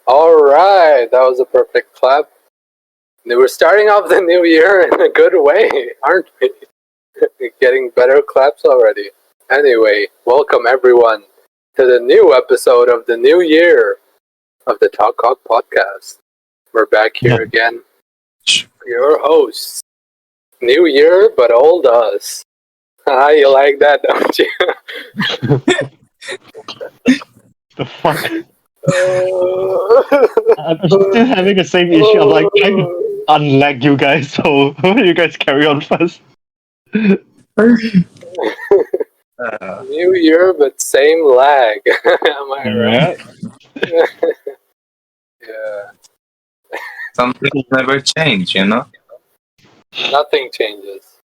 Alright, that was a perfect clap. We're starting off the new year in a good way, aren't we? Getting better claps already. Anyway, welcome everyone to the new episode of the new year of the Talk Hawk podcast. We're back here again. Your hosts. New year, but old us. You like that, don't you? The fuck? I'm still having the same issue. I'm like trying to unlag you guys, so you guys carry on first. New year, but same lag. Am I right? Yeah. Some things never change, you know? Nothing changes.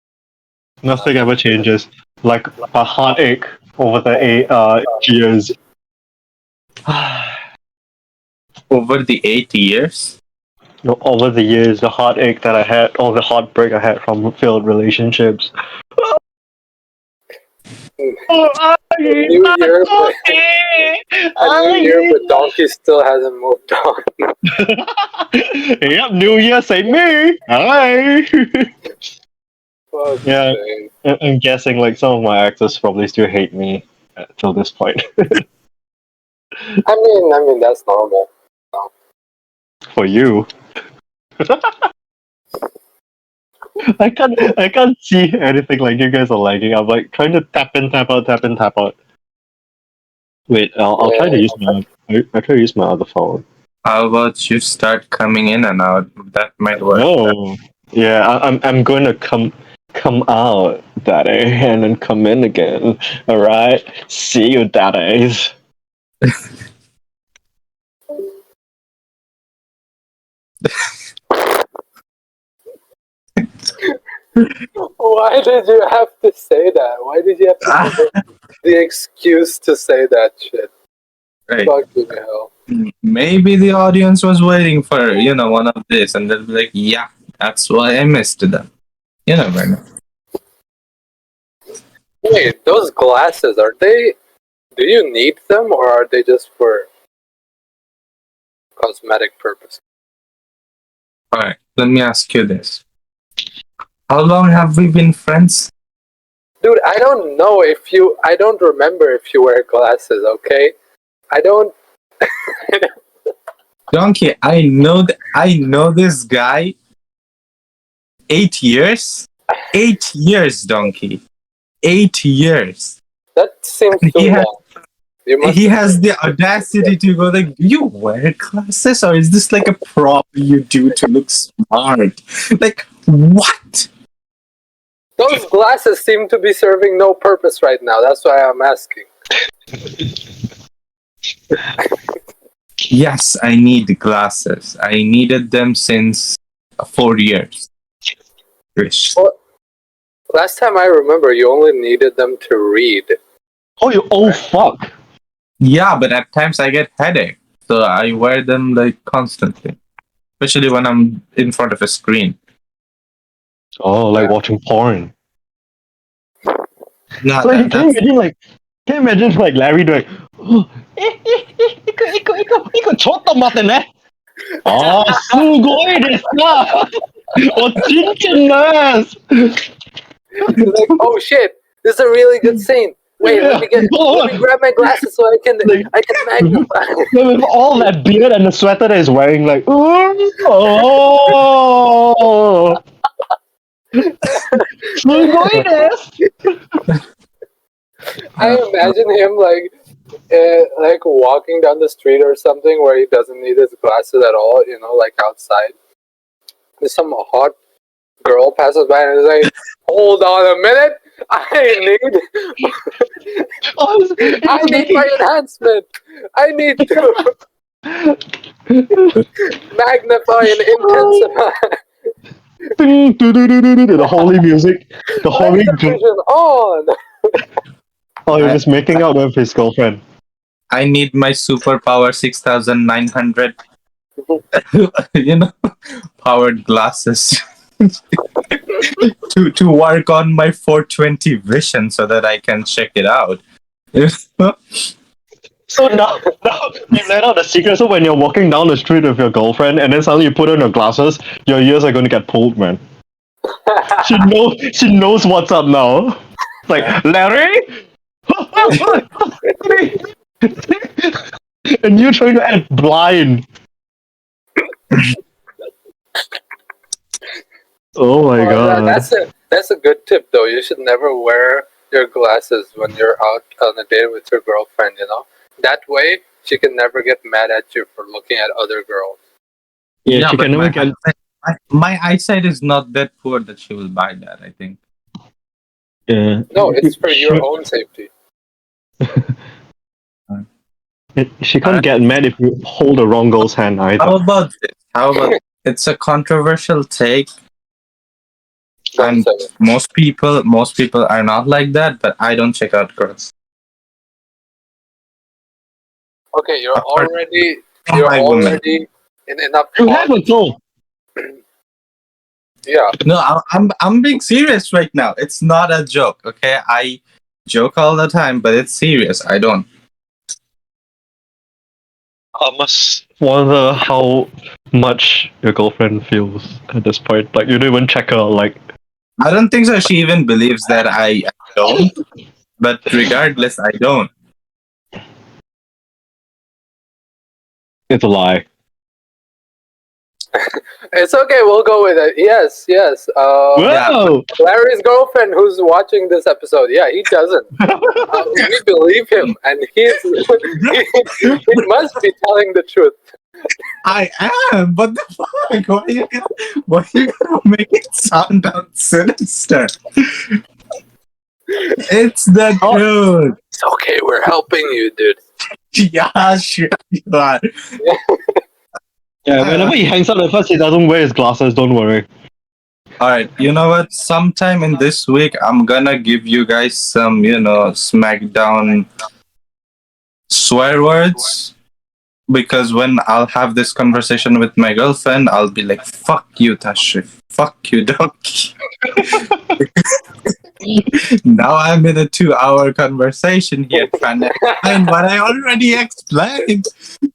Nothing ever changes. Like a heartache over the 8 years. Over the 8 years? No, over the years, the heartache that I had, all the heartbreak I had from failed relationships. New year, but Donkey still hasn't moved on. Yep, New Year, same me. Hi. Yeah, I'm guessing like some of my exes probably still hate me till this point. I mean that's normal. For you. I can't see anything like you guys are lagging. I'm like trying to tap in, tap out. Wait, I'll try to use I try to use my other phone. How about you start coming in and out? That might work. Oh, yeah, I'm going to come out, daddy, and then come in again. All right, see you, daddies. Why did you have to say that? Why did you have to give the excuse to say that shit? Right. Fucking hell. Maybe the audience was waiting for, one of this, and they'll be like, yeah, that's why I missed them. You never know. Wait, those glasses, do you need them or are they just for cosmetic purpose? Alright, let me ask you this. How long have we been friends? Dude, I don't know I don't remember if you wear glasses, okay? I don't... Donkey, I know this guy 8 years? 8 years, Donkey. 8 years. That seems too long. He has the audacity to go like, do you wear glasses or is this like a prop you do to look smart? Like, what? Those glasses seem to be serving no purpose right now. That's why I'm asking. Yes, I need glasses. I needed them since 4 years. Well, last time I remember, you only needed them to read. Oh, fuck. Yeah, but at times I get headache, so I wear them like constantly, especially when I'm in front of a screen. Oh, like watching porn. No, Like, can you imagine Larry doing, oh, 이거 줬다 맞네. 아, 수고이 됐어. 진짜네. Like, oh shit, this is a really good scene. Wait, let me grab my glasses so I can magnify. With all that beard and the sweater that he's wearing, like, oh. I imagine him like walking down the street or something where he doesn't need his glasses at all, like outside. There's some hot girl passes by and is like, hold on a minute, I need my enhancement. I need to magnify and intensify. The holy music. The holy vision on. Oh, you're just making out with his girlfriend. I need my superpower 6900 powered glasses to work on my 420 vision so that I can check it out. So now you let out the secret. So when you're walking down the street with your girlfriend, and then suddenly you put on your glasses, your ears are going to get pulled, man. She knows what's up now. It's like Larry, and you're trying to act blind. Oh my god. That's a good tip though. You should never wear your glasses when you're out on a date with your girlfriend, you know? That way she can never get mad at you for looking at other girls. Yeah, she but can never get. my eyesight is not that poor that she will buy that, I think. Yeah. No, it's for your own safety. She can't get mad if you hold the wrong girl's hand either. How about this? It's a controversial take, Don't and say it. most people are not like that, but I don't check out girls. Okay, you're Apart already from you're my woman. already in enough You have a goal. Yeah. No, I'm being serious right now. It's not a joke, okay? I joke all the time, but it's serious. I don't. I must wonder how much your girlfriend feels at this point. Like you don't even check her. Like I don't think so. She even believes that I don't. But regardless, I don't. it's a lie. It's okay, we'll go with it. Yes. Whoa! Larry's girlfriend who's watching this episode, yeah, he doesn't. We believe him, and he must be telling the truth. I am, but the fuck? Why you gonna make it sound sinister? It's the truth. It's okay, we're helping you, dude. Yeah, sure you are. Yeah, whenever he hangs out with us, he doesn't wear his glasses. Don't worry. Alright, you know what? Sometime in this week, I'm gonna give you guys some, SmackDown swear words. Because when I'll have this conversation with my girlfriend, I'll be like, fuck you, Tashrif. Fuck you, Donkey. Now I'm in a 2-hour conversation here trying to explain what I already explained.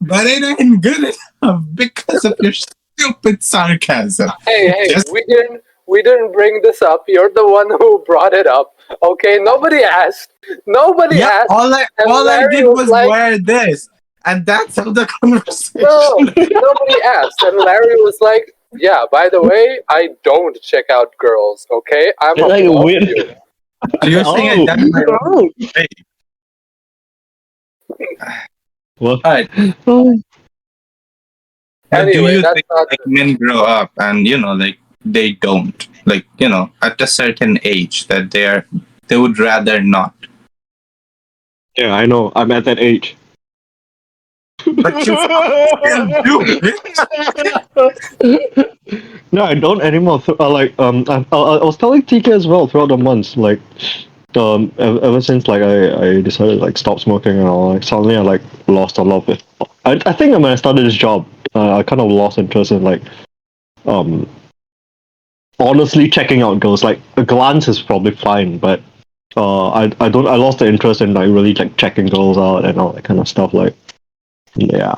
But it ain't good enough because of your stupid sarcasm. Hey, Just- we didn't bring this up. You're the one who brought it up. Okay, nobody asked. Nobody Yeah, asked. all I Larry did was was like- wear this. And that's how the conversation. No, nobody asked. And Larry was like, yeah, by the way, I don't check out girls, okay? I'm Like above weird. you. You're saying I done my own way. Well, Alright. oh, But do Anyway, you that's think not... like men grow up and they don't at a certain age that they would rather not. yeah, I know. I'm at that age. But you still do. No, I don't anymore. I was telling TK as well throughout the months. Like, ever since like I decided to like stop smoking and all, like suddenly I like lost a lot of it. I think when I started this job, I kind of lost interest in like, honestly checking out girls. Like a glance is probably fine, but I lost the interest in like really like checking girls out and all that kind of stuff. Like, yeah,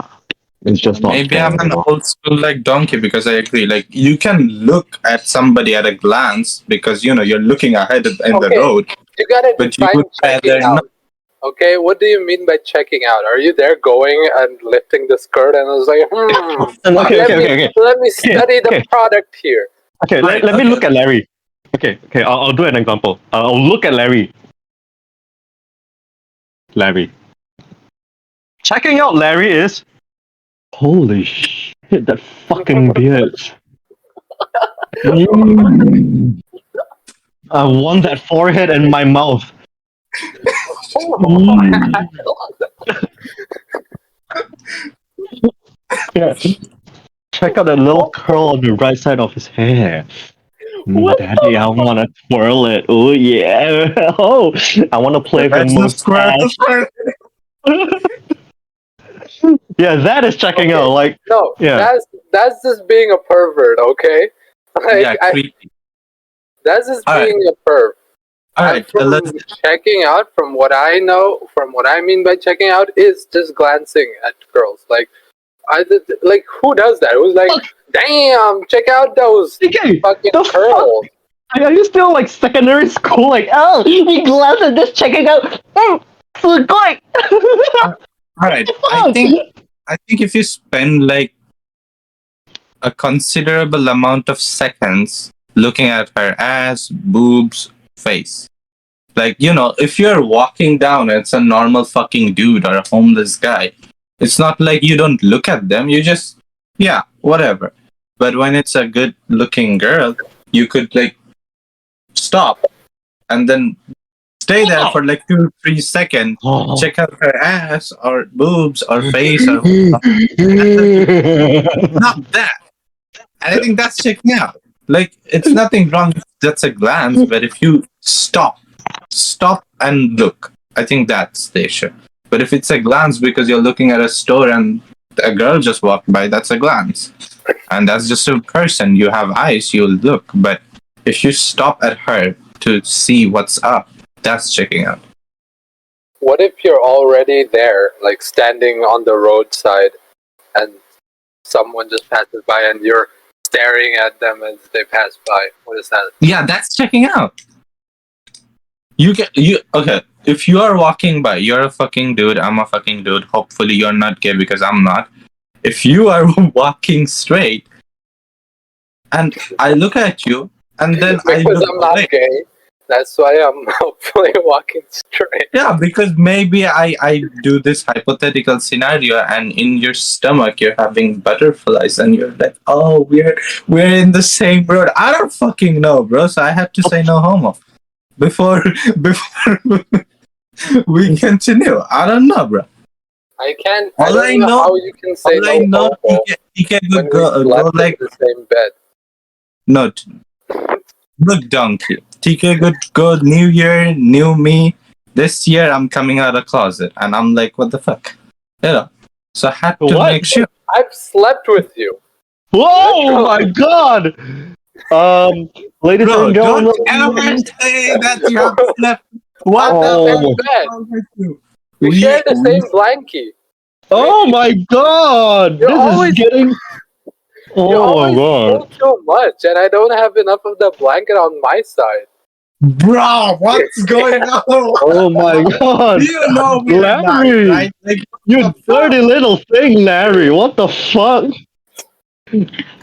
it's just not. Maybe fair I'm an anymore. old school like donkey because I agree. Like you can look at somebody at a glance because you're looking ahead in the Okay. road. You gotta But you define would checking rather out. not. Okay, what do you mean by checking out? Are you there going and lifting the skirt and I was like, Okay. let me study the okay. product here. Okay, Right, let me okay. look at Larry. Okay, I'll do an example. I'll look at Larry. Larry. Checking out Larry is... Holy shit, that fucking beard. Mm. I want that forehead in my mouth. Mm. Yeah. Check out that little curl on the right side of his hair. Daddy, I want to twirl it. Oh, yeah. Oh, I want to play with That's your the square. mustache. Yeah, that is checking out. Like, No, yeah. that's just being a pervert, okay? Like, Yeah, creepy. that's just Alright. being a perv. All right, let's. Checking out, from what I know, from what I mean by checking out, is just glancing at girls. Like, like who does that? Who's like, damn, check out those TK, fucking the fuck? girls. Are you still like secondary school? Like, oh, we glance at this checking out. So great. All right, I think if you spend like a considerable amount of seconds looking at her ass, boobs, face. Like, if you're walking down and it's a normal fucking dude or a homeless guy, it's not like you don't look at them. You just, yeah, whatever. But when it's a good looking girl, you could like stop and then stay there for like 2-3 seconds, check out her ass or boobs or face or not that. And I think that's checking out. Like, it's nothing wrong if that's a glance, but if you stop and look, I think that's the issue. But if it's a glance because you're looking at a store and a girl just walked by, that's a glance. And that's just a person. You have eyes, you'll look. But if you stop at her to see what's up, that's checking out. What if you're already there, like standing on the roadside, and someone just passes by and you're staring at them as they pass by? What is that? Yeah, that's checking out. Okay. If you are walking by, you're a fucking dude, I'm a fucking dude. Hopefully you're not gay because I'm not. If you are walking straight and I look at you and then I Because look I'm not away. gay. That's why I'm hopefully walking straight. Yeah, because maybe I do this hypothetical scenario and in your stomach you're having butterflies and you're like, oh, we're in the same road. I don't fucking know, bro. So I have to say no homo before we continue. I don't know, bro. I can't. All I don't know how you can say All I know, no homo he can when go we slept like in the same bed. no. Look, donkey. TK good go new year, new me. This year I'm coming out of closet and I'm like, what the fuck? So I had to What? make sure. I've slept with you. Whoa, my god! Ladies Bro, and don't gentlemen. ever say that you have slept. What Oh. the Same bed. fuck with you? We share the same blankie. Oh my god! You're This always- is getting. You Oh my always god! pull too much, and I don't have enough of the blanket on my side. Bro, what's going on? Oh my god! You know we're Larry! not, right? Like, You dirty little thing, Larry! What the fuck?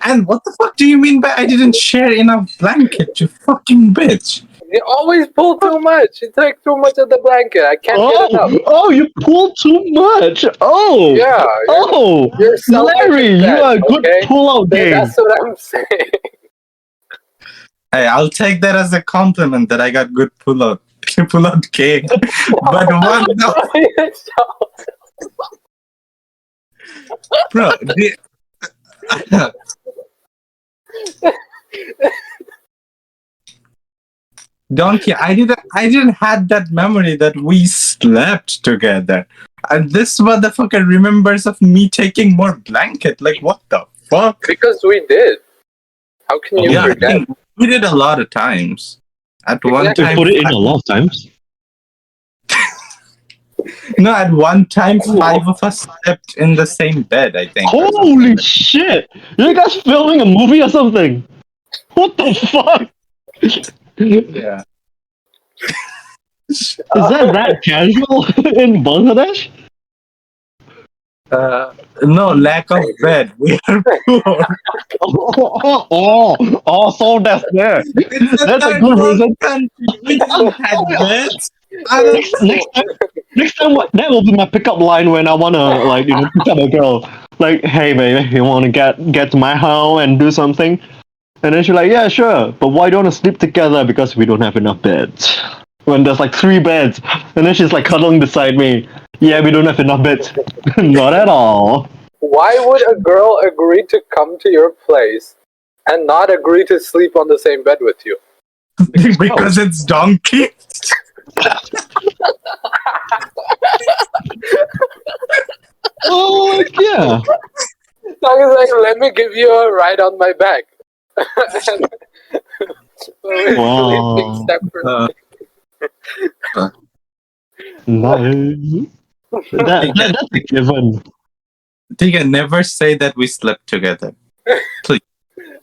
and what the fuck do you mean by I didn't share enough blanket, you fucking bitch? You always pull too much. You take too much of the blanket. I can't get enough. Oh, you pull too much! Oh! Yeah. Oh! You're selfish Larry, in you bed, are a good okay? pull-out game! That's what I'm saying. Hey, I'll take that as a compliment that I got good pull-out game. But what the bro? Donkey, I didn't had that memory that we slept together. And this motherfucker remembers of me taking more blanket. Like, what the fuck? Because we did. How can you Yeah, I forget? think we did a lot of times. At one Exactly. You time, put it in a lot of times. no, at one time, 5 of us slept in the same bed, I think. or something Holy like that. shit! You guys filming a movie or something? What the fuck? Yeah. Is that casual in Bangladesh? No, lack of bed. We are poor. So that's there. It's That's a third good world reason. country. We don't have beds. Next time, that will be my pickup line when I wanna pick up a girl. Like, hey baby, you wanna get to my house and do something? And then she's like, yeah, sure, but why don't we sleep together? Because we don't have enough beds. When there's like 3 beds, and then she's like cuddling beside me. Yeah, we don't have enough beds. Not at all. Why would a girl agree to come to your place and not agree to sleep on the same bed with you? Because it's donkey. Oh, yeah. So I was like, let me give you a ride on my back. Wow. Sleeping separately. No. That's a given. Tika, never say that we slept together. Please.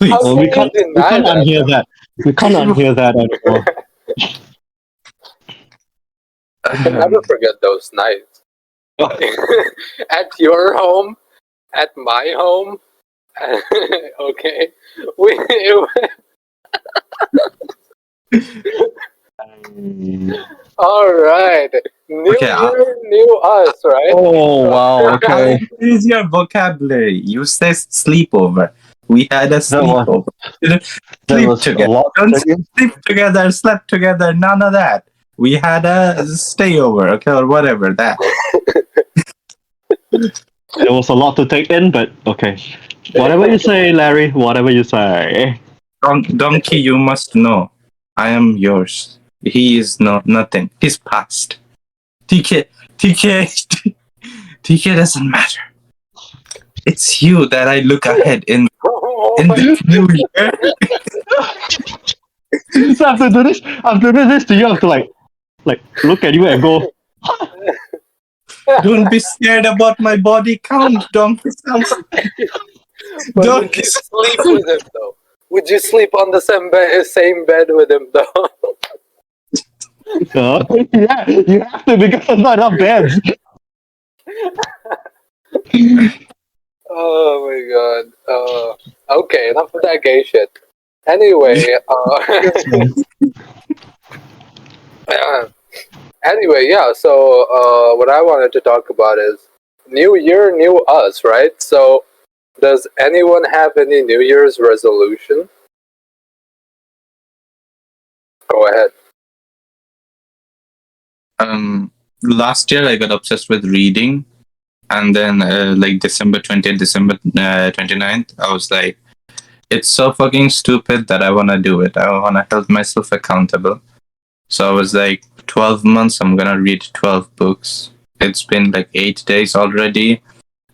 How Well, can we you can't deny that? unhear that. We can't unhear that anymore. I can never forget those nights. At your home, at my home. Okay, we. All right, new Okay, year, new us, right? Oh wow, okay. Increase your vocabulary. You say sleepover. We had a was- sleepover. That Sleep was a together. lot. Don't sleep together, slept together, none of that. We had a stayover, okay, or whatever that. There was a lot to take in, but okay. Whatever you say, Larry. Whatever you say. Donkey, you must know. I am yours. He is nothing. He's past. TK doesn't matter. It's you that I look ahead in this new year. So after doing this to you, I have to like look at you and go. Don't be scared about my body count, Donkey. But Don't would you sleep with him though? Would you sleep on the same bed with him though? Yeah, you have to because there's not enough beds. Oh my god. Okay, enough of that gay shit. Anyway, anyway, yeah. So, what I wanted to talk about is New Year, new us, right? So, does anyone have any New Year's resolution? Go ahead. Last year I got obsessed with reading, and then like December 20th, December 29th, I was like, it's so fucking stupid that I want to do it. I want to hold myself accountable. So I was like, 12 months, I'm gonna read 12 books. It's been like 8 days already.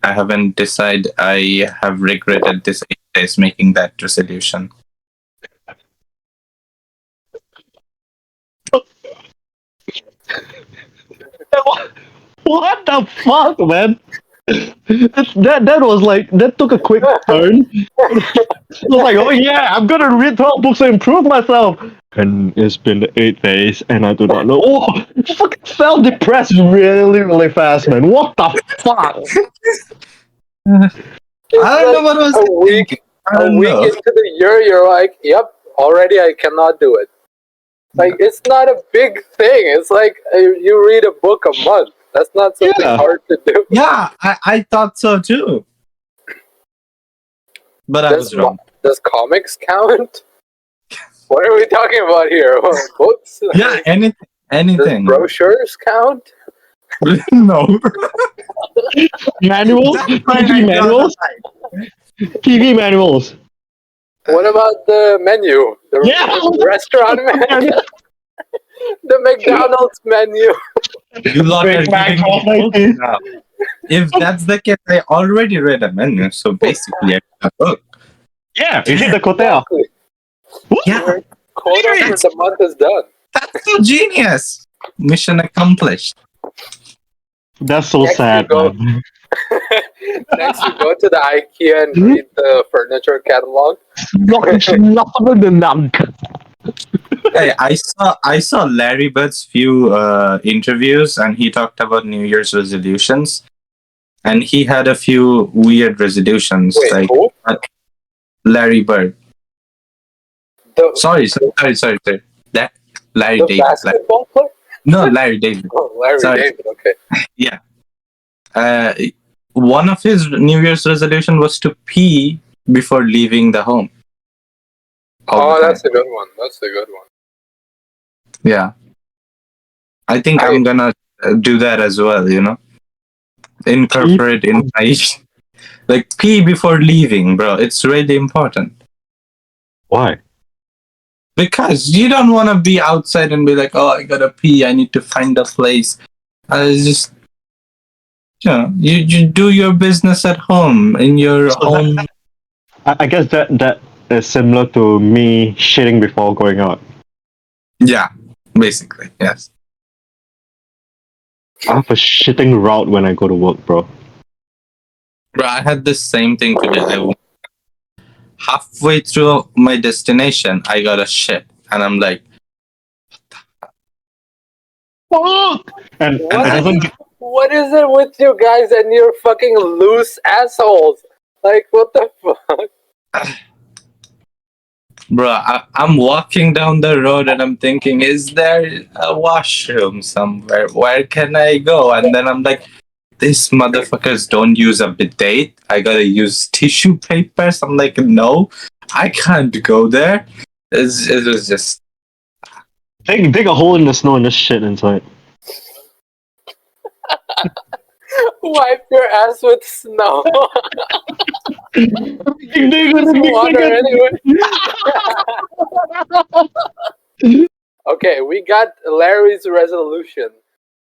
I haven't decided. I have regretted this 8 days making that resolution. What the fuck, man? That was like that took a quick turn. It was like, oh yeah, I'm gonna read 12 books to improve myself. And it's been 8 days, and I do not know. Oh, I fucking felt depressed really fast, man. What the fuck? I don't know what I was a week, thinking. I a don't week know. into the year, you're like, yep, already I cannot do it. Like, it's not a big thing. It's like you read a book a month. That's not something Yeah. hard to do. Yeah, I thought so too. But I was wrong. Does comics count? What are we talking about here? Books? Yeah, anything. Does brochures count? No. Manuals? TV manuals? TV manuals. What about the menu? The restaurant menu? The McDonald's menu? You lot are Big Mac, giving me 12.90. books now. If that's the case, I already read a menu, so basically I read a book. Yeah, you hit the quota. Exactly. Yeah, Your quota for the month is done. that's so genius. Mission accomplished. That's so Next sad, you go- man. Next, you go to the IKEA and read the furniture catalog. Hey, I saw Larry Bird's few interviews, and he talked about New Year's resolutions, and he had a few weird resolutions. Wait, like who? Larry Bird. The, Sorry. That Larry the David. basketball player? No, Larry David. Oh, Larry Sorry. David, okay. One of his New Year's resolution was to pee before leaving the home. All Oh, the time. that's a good one. That's a good one. Yeah. I think I'm gonna do that as well, Incorporate in my like pee before leaving, bro. It's really important. Why? Because you don't want to be outside and be like, oh, I gotta pee. I need to find a place. Just, you do your business at home in your home. I guess that is similar to me shitting before going out. Yeah, Basically, yes. I have a shitting route when I go to work, bro. Bro, I had the same thing today. Halfway through my destination, I got a shit, and I'm like, Fuck! And What it is doesn't. what is it with you guys and your fucking loose assholes? Like, what the fuck? bro, I'm walking down the road and I'm thinking, is there a washroom somewhere? Where can I go? And then I'm like, these motherfuckers don't use a bidet. I gotta use tissue papers. I'm like, no, I can't go there. It was just, Dig a hole in the snow and just shit inside. Wipe your ass with snow. It's water anyway. Okay, we got Larry's resolution.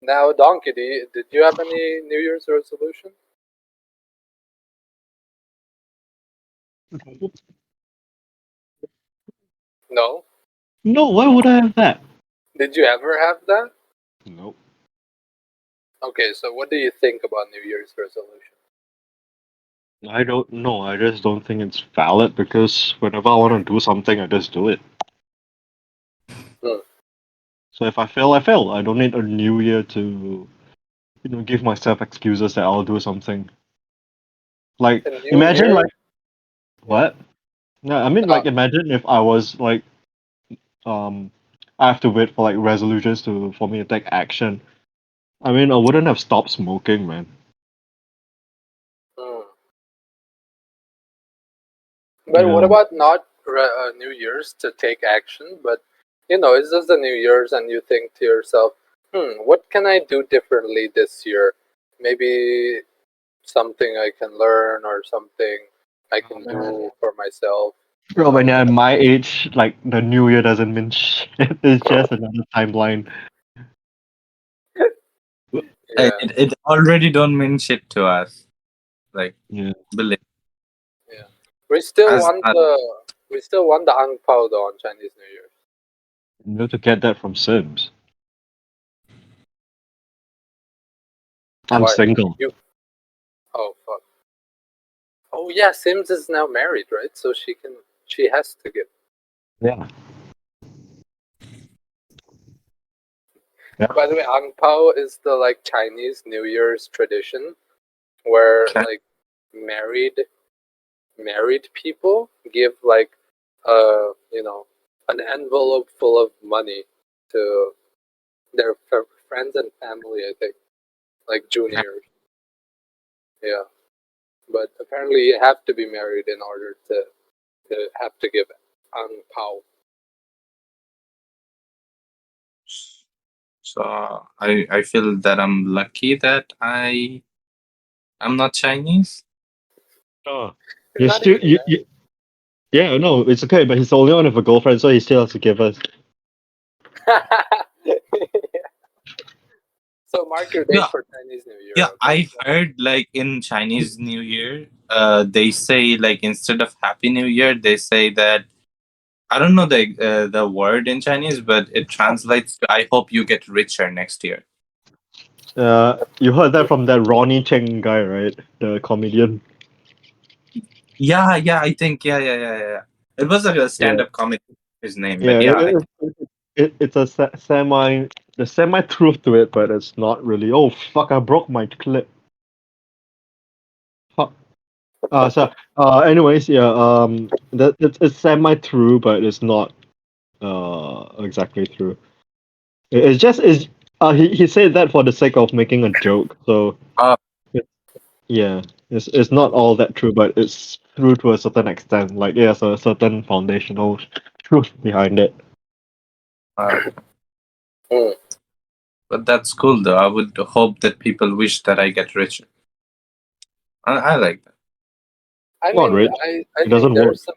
Now, Donkey, did you have any New Year's resolution? No. No, why would I have that? Did you ever have that? Nope. Okay, so what do you think about New Year's resolution? I don't know. I just don't think it's valid because whenever I want to do something, I just do it. Hmm. So if I fail, I fail. I don't need a new year to, give myself excuses that I'll do something. Like, A new imagine year? like what? No, I mean like imagine if I was like, I have to wait for like resolutions for me to take action. I mean, I wouldn't have stopped smoking, man. Hmm. But what Yeah. about not New Year's to take action, but it's just the New Year's and you think to yourself, what can I do differently this year? Maybe something I can learn or something I can do for myself. Bro, when you're at my age, like the new year doesn't mean shit. It's just another timeline. Yeah, it already don't mean shit to us. Like, Yeah. believe yeah. We still as want the ang pao though on Chinese New Year. You know to get that from Sims. I'm Why? single. You? Oh fuck. Oh yeah, Sims is now married, right? So she has to give. Yeah. Yeah. By the way, ang pao is the like Chinese New Year's tradition where Okay. like married people give like an envelope full of money to their friends and family, I think, like juniors. Yeah, but apparently you have to be married in order to have to give ang pao. So I feel that I'm lucky that I'm not Chinese. Oh. You Not still even yeah, no, it's okay, but he's the only one with a girlfriend, so he still has to give us. that. So mark your date Yeah, for Chinese New Year. yeah. Okay. I heard like in Chinese New Year, they say like instead of Happy New Year, they say that I don't know the word in Chinese, but it translates to I hope you get richer next year. You heard that from that Ronnie Cheng guy, right? The comedian. Yeah, I think yeah. It was like a stand-up comedy. His name, Yeah, but yeah, I think. it's a semi truth to it, but it's not really. Oh fuck! I broke my clip. Fuck. Anyways, yeah. That it's semi true, but it's not exactly true. It's just is. He said that for the sake of making a joke. So Uh, yeah, it's not all that true, but it's true to a certain extent. Like there's a certain foundational truth behind it. uh, Hmm. but that's cool though. I would hope that people wish that I get richer. I like that. I Not mean, rich. I It think doesn't work. there's some.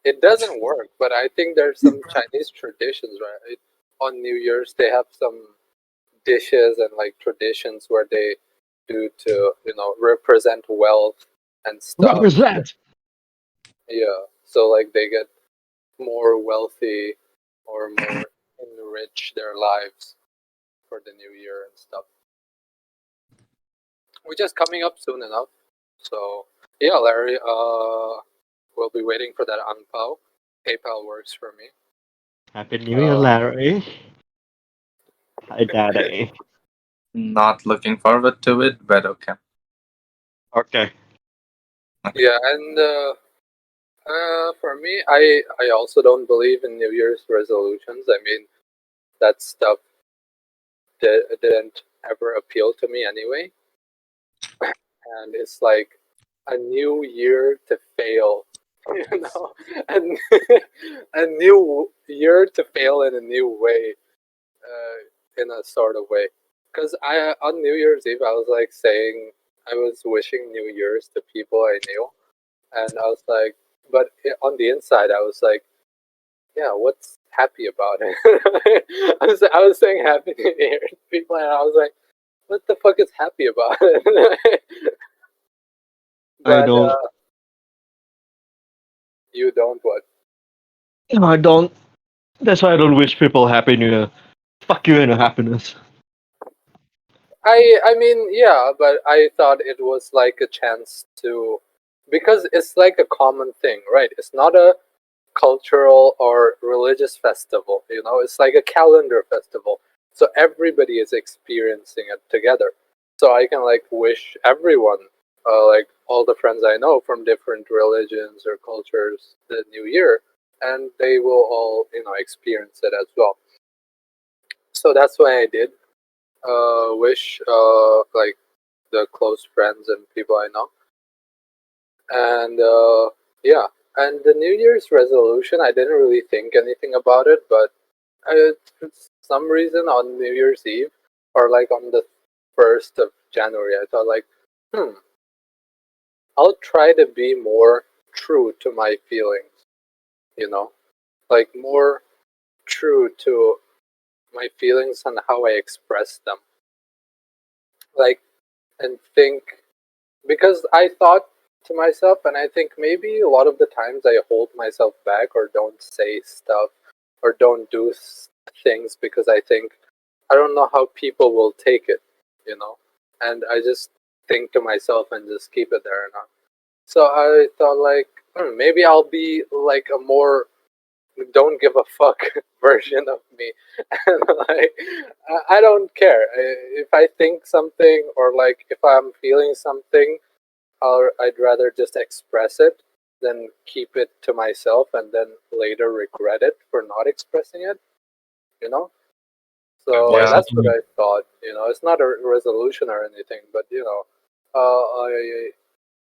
It doesn't work, but I think there's some Chinese traditions, right? On New Year's, they have some dishes and like traditions where they do to represent wealth and stuff. Represent. Yeah, so like they get more wealthy or more enrich their lives for the new year and stuff. Which is coming up soon enough. So yeah, Larry, we'll be waiting for that Ang Pao. PayPal works for me. Happy New Year, Larry. Hi, Daddy. Not looking forward to it, but okay. Okay. Yeah, and for me, I also don't believe in New Year's resolutions. I mean, that stuff didn't ever appeal to me anyway. And it's like a new year to fail, you know, and a new year to fail in a new way, in a sort of way. Because I on New Year's Eve, I was like saying I was wishing New Year's to people I knew, and I was like, but on the inside, I was like, yeah, what's happy about it? I was saying Happy New Year to people, and I was like, what the fuck is happy about it? I But don't. you don't what? No, I don't. That's why I don't wish people Happy New Year. Fuck you and your happiness. I mean, yeah, but I thought it was like a chance to, because it's like a common thing, right? It's not a cultural or religious festival, you know, it's like a calendar festival. So everybody is experiencing it together. So I can like wish everyone, like all the friends I know from different religions or cultures, the new year, and they will all, you know, experience it as well. So that's why I did wish like the close friends and people I know. And yeah, and the New Year's resolution, I didn't really think anything about it, but for some reason on New Year's Eve or like on the 1st of January, I thought like, I'll try to be more true to my feelings, you know, like more true to my feelings and how I express them. Like, and think, because I thought to myself, and I think maybe a lot of the times I hold myself back or don't say stuff or don't do things because I think I don't know how people will take it, you know, and I just think to myself and just keep it there and on. So I thought like, maybe I'll be like a more don't give a fuck version of me, and like I don't care if I think something or like if I'm feeling something, I'd rather just express it than keep it to myself and then later regret it for not expressing it, you know. So Yeah. that's what I thought, you know. It's not a resolution or anything, but you know,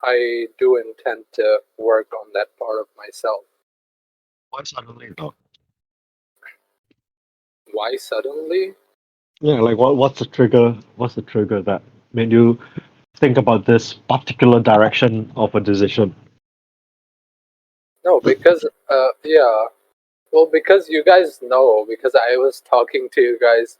I do intend to work on that part of myself. Why suddenly though? Why suddenly? Yeah, like what's the trigger? What's the trigger that made you think about this particular direction of a decision? No, because yeah. Well, because you guys know, because I was talking to you guys,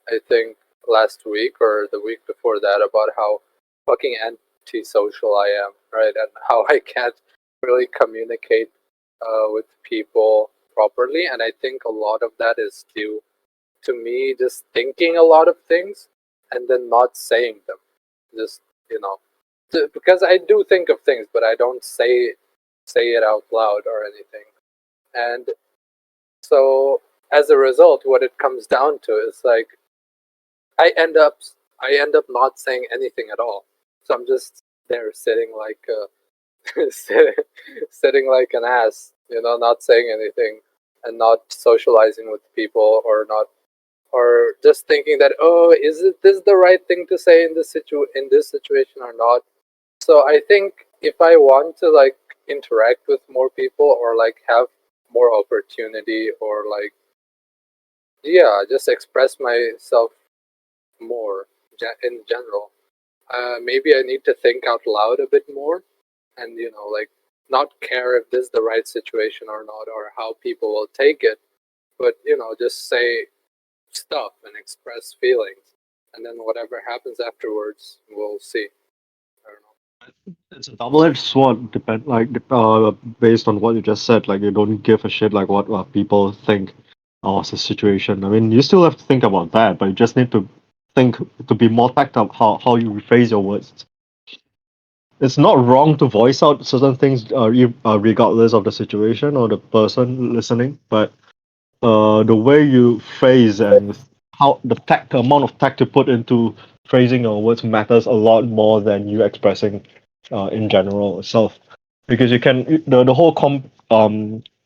I think last week or the week before that, about how fucking antisocial I am, right? And how I can't really communicate with people properly. And I think a lot of that is due to me just thinking a lot of things and then not saying them. Just, you know, because I do think of things, but I don't say it out loud or anything. And so as a result, what it comes down to is like I end up not saying anything at all. So I'm just there sitting like sitting like an ass, you know, not saying anything and not socializing with people or just thinking that, oh, is it this the right thing to say in this situation or not? So I think if I want to like interact with more people or like have more opportunity or like, yeah, just express myself more in general, maybe I need to think out loud a bit more and, you know, like not care if this is the right situation or not or how people will take it, but, you know, just say stuff and express feelings, and then whatever happens afterwards, we'll see. I don't know. It's a double-edged sword, based on what you just said. Like you don't give a shit like what people think. what's the situation. I mean, you still have to think about that, but you just need to think to be more tactile how you rephrase your words. It's not wrong to voice out certain things, regardless of the situation or the person listening, but the way you phrase and how the amount of tact you put into phrasing your words matters a lot more than you expressing in general itself, because you can the whole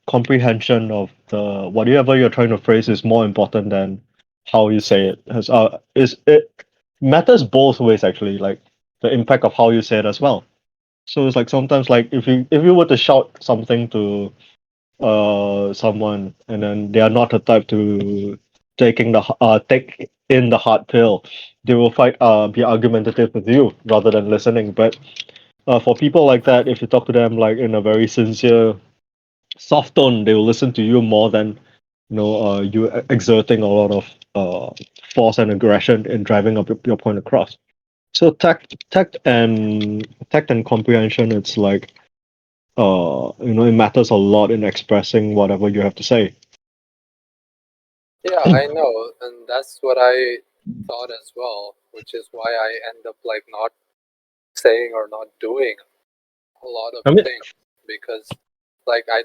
comprehension of the whatever you're trying to phrase is more important than how you say it. It matters both ways actually, like the impact of how you say it as well. So it's like sometimes, like if you were to shout something to someone and then they are not the type to take in the hard pill, they will be argumentative with you rather than listening. But for people like that, if you talk to them like in a very sincere soft tone, they will listen to you more than you exerting a lot of force and aggression in driving up your point across. So tact and comprehension, it's like it matters a lot in expressing whatever you have to say. Yeah, I know, and that's what I thought as well, which is why I end up like not saying or not doing a lot of I mean, things because like I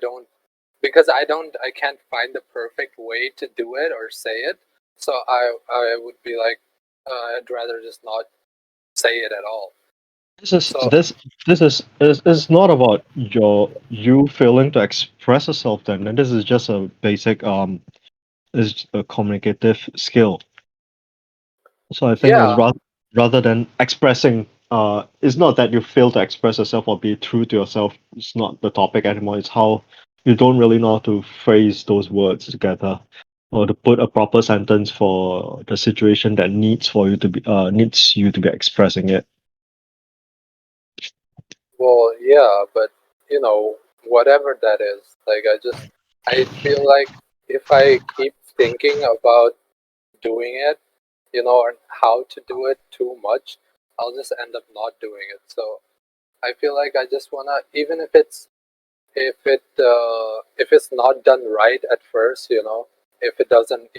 can't find the perfect way to do it or say it. So I would be like I'd rather just not say it at all. this is So this is not about you failing to express yourself. Then, and this is just a basic is a communicative skill. So I think it's yeah, rather than expressing. It's not that you fail to express yourself or be true to yourself. It's not the topic anymore. It's how you don't really know how to phrase those words together, or to put a proper sentence for the situation that needs you to be expressing it. well, yeah, but whatever that is, like I feel like if I keep thinking about doing it, and how to do it too much, I'll just end up not doing it. So I feel like I just wanna, even if it's not done right at first, even if it doesn't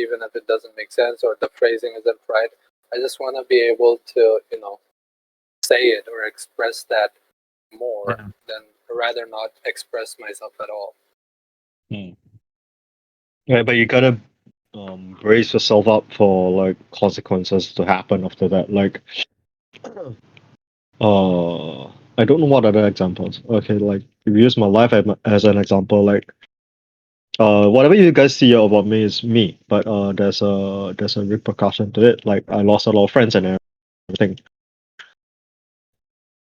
make sense or the phrasing isn't right, I just wanna be able to say it or express that more Yeah. than rather not express myself at all. Yeah, but you gotta brace yourself up for like consequences to happen after that. Like, I don't know what other examples. Okay, like if you use my life as an example, like whatever you guys see about me is me, but there's a repercussion to it. Like I lost a lot of friends and everything,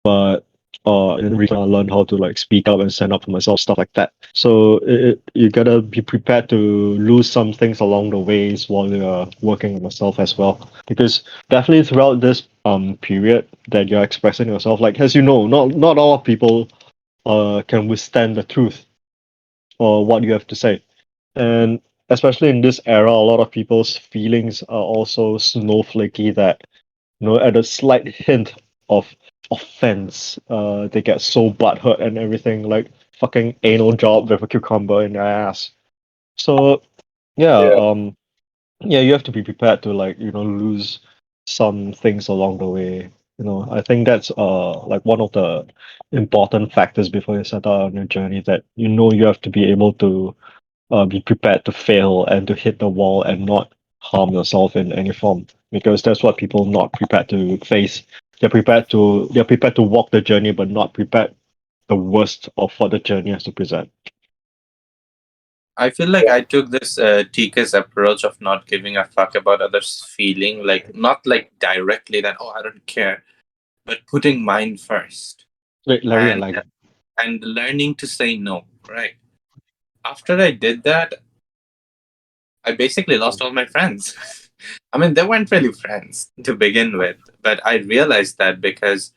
but in return I learned how to like speak up and stand up for myself, stuff like that. So you gotta be prepared to lose some things along the ways while you're working on yourself as well. Because definitely throughout this period that you're expressing yourself, like as you know, not all people can withstand the truth or what you have to say. And especially in this era, a lot of people's feelings are also snowflakey that, at a slight hint of offense, they get so butthurt and everything, like fucking anal job with a cucumber in their ass. So yeah, Yeah. yeah, you have to be prepared to like, lose some things along the way. I think that's like one of the important factors before you set out on your journey, that you have to be able to be prepared to fail and to hit the wall and not harm yourself in any form, because that's what people not prepared to face. They're prepared to walk the journey, but not prepared the worst of what the journey has to present. I feel like I took this TK's approach of not giving a fuck about others' feeling, like not like directly that, oh, I don't care, but putting mine first Wait, Larry, I and like that. and learning to say no. Right. After I did that, I basically lost all my friends. I mean, they weren't really friends to begin with, but I realized that because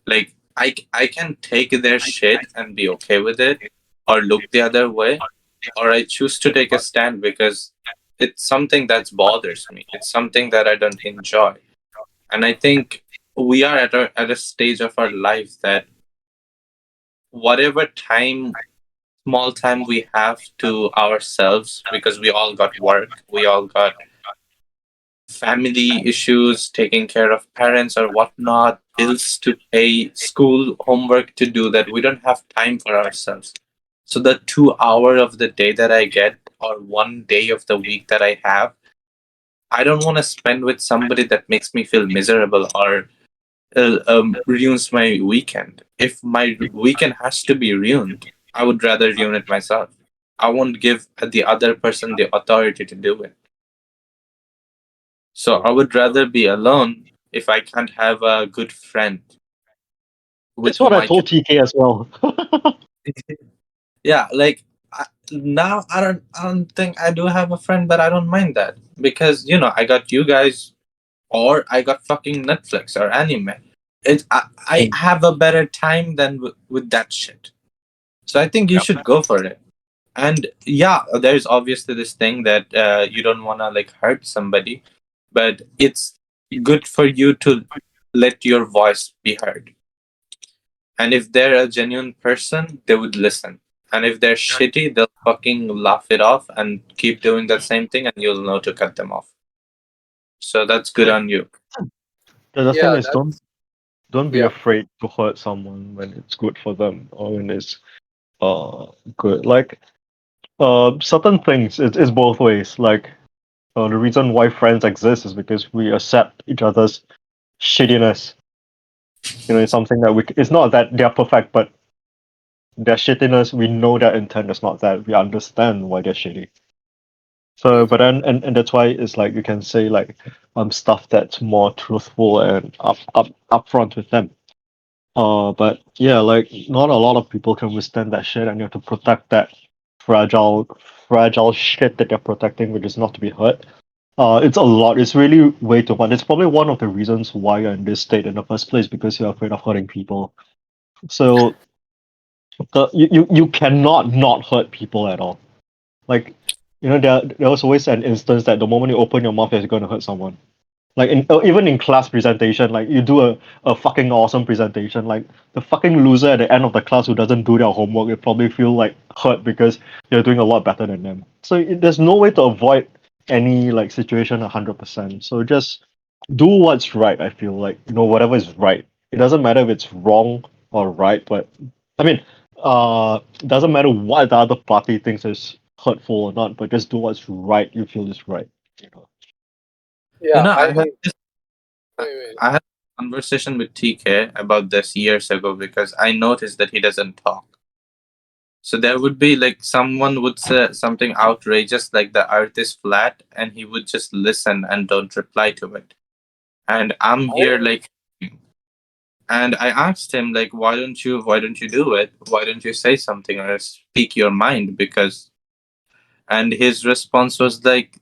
like I can take their shit and be okay with it, or look the other way, or I choose to take a stand because it's something that bothers me. It's something that I don't enjoy. And I think we are at a stage of our life that whatever time small time we have to ourselves, because we all got work, we all got family issues, taking care of parents or whatnot, bills to pay, school homework to do, that we don't have time for ourselves. So the 2 hour of the day that I get, or one day of the week that I have, I don't want to spend with somebody that makes me feel miserable or ruins my weekend. If my weekend has to be ruined, I would rather ruin it myself. I won't give the other person the authority to do it. So I would rather be alone if I can't have a good friend with That's what whom I I can. told TK as well. Yeah, like now I don't think I do have a friend, but I don't mind that because I got you guys, or I got fucking Netflix or anime. I have a better time than with that shit. So I think you should go for it. And yeah, there's obviously this thing that you don't want to like hurt somebody, but it's good for you to let your voice be heard. And if they're a genuine person, they would listen. And if they're shitty, they'll fucking laugh it off and keep doing that same thing, and you'll know to cut them off. So that's good on you. The thing Yeah, is, don't be yeah. afraid to hurt someone when it's good for them or when it's good. Like certain things, it's both ways. Like the reason why friends exist is because we accept each other's shittiness. It's something that it's not that they're perfect, but their shittiness, we know their intent is not that. We understand why they're shitty. So, but then, and that's why it's like you can say like stuff that's more truthful and upfront with them. But yeah, like not a lot of people can withstand that shit, and you have to protect that fragile, fragile shit that you're protecting, which is not to be hurt. It's a lot. It's really way too much. It's probably one of the reasons why you're in this state in the first place because you're afraid of hurting people. So you cannot not hurt people at all. Like there was always an instance that the moment you open your mouth, you're going to hurt someone. Like even in class presentation, like you do a fucking awesome presentation, like the fucking loser at the end of the class who doesn't do their homework will probably feel like hurt because you're doing a lot better than them. So there's no way to avoid any like situation 100%. So just do what's right. I feel like whatever is right. It doesn't matter if it's wrong or right, but I mean, it doesn't matter what the other party thinks is hurtful or not, but just do what's right. You feel is right. You know. Yeah, I had this wait. I had a conversation with TK about this years ago because I noticed that he doesn't talk. So there would be like someone would say something outrageous like the earth is flat, and he would just listen and don't reply to it. And I'm here Oh, like, and I asked him like, why don't you do it? Why don't you say something or speak your mind? And his response was like,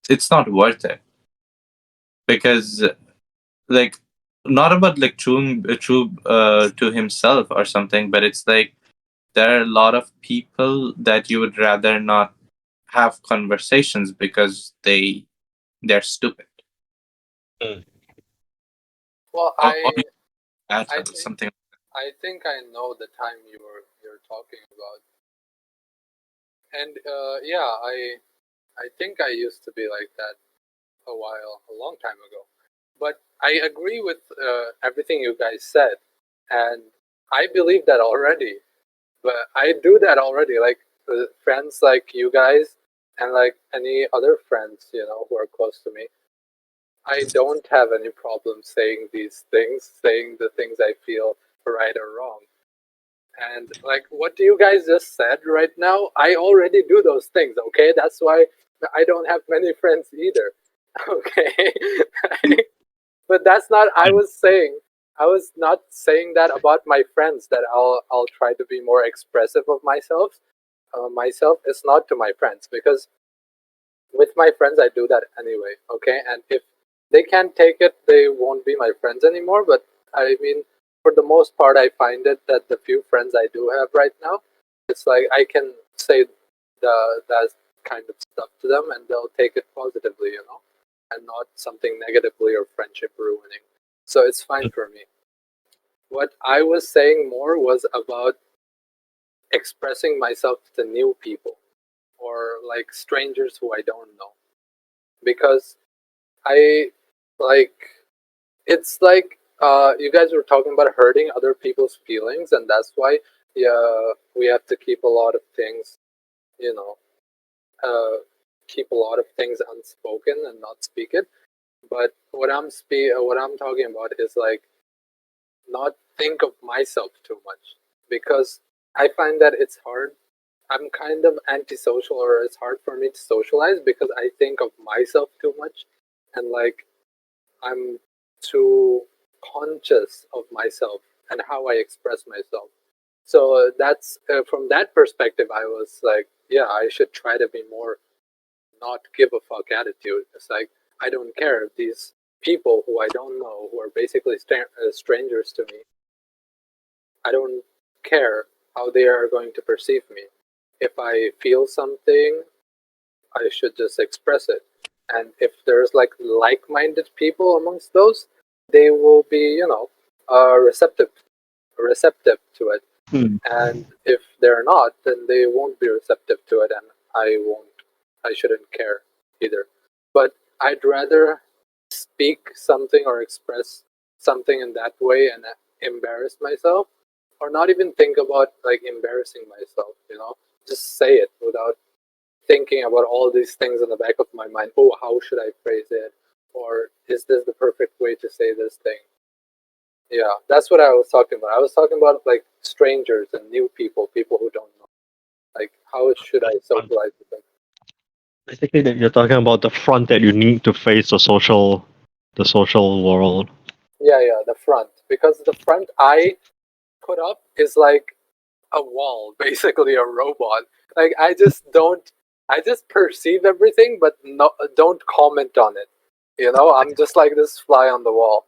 it's not worth it, because like, not about like true to himself or something, but it's like there are a lot of people that you would rather not have conversations because they're stupid. well, Or that I or think something. I know the time you're talking about, and yeah, I think I used to be like that a long time ago. But I agree with everything you guys said, and I believe that already. But I do that already, like friends like you guys, and like any other friends, who are close to me. I don't have any problem saying these things, saying the things I feel right or wrong. And like what you guys just said right now, I already do those things, okay? That's why I don't have many friends either. Okay. But that's not I was not saying that about my friends that I'll try to be more expressive of myself. Myself is not to my friends because with my friends I do that anyway, okay? And if they can't take it, they won't be my friends anymore, but I mean for the most part I find it that the few friends I do have right now, it's like I can say that kind of stuff to them and they'll take it positively, and not something negatively or friendship ruining. So it's fine for me. What I was saying more was about expressing myself to new people or like strangers who I don't know, because I like it's like you guys were talking about hurting other people's feelings, and that's why we have to keep a lot of things, you know, keep a lot of things unspoken and not speak it. But what I'm talking about is like not think of myself too much, because I find that it's hard. I'm kind of antisocial, or it's hard for me to socialize because I think of myself too much, and like I'm too conscious of myself and how I express myself. So that's from that perspective, I was like, yeah, I should try to be more not give a fuck attitude. It's like I don't care if these people who I don't know, who are basically strangers to me, I don't care how they are going to perceive me. If I feel something, I should just express it. And if there's like-minded people amongst those, they will be, receptive to it. Hmm. And if they're not, then they won't be receptive to it, and I shouldn't care either. But I'd rather speak something or express something in that way and embarrass myself, or not even think about like embarrassing myself, just say it without thinking about all these things in the back of my mind. Oh, how should I phrase it? Or is this the perfect way to say this thing? Yeah, that's what I was talking about. I was talking about like strangers and new people, people who don't know. Like, how should I socialize with them? Basically, that you're talking about the front that you need to face the social world. Yeah, the front. Because the front I put up is like a wall, basically a robot. Like, I just perceive everything, but don't comment on it. I'm just like this fly on the wall.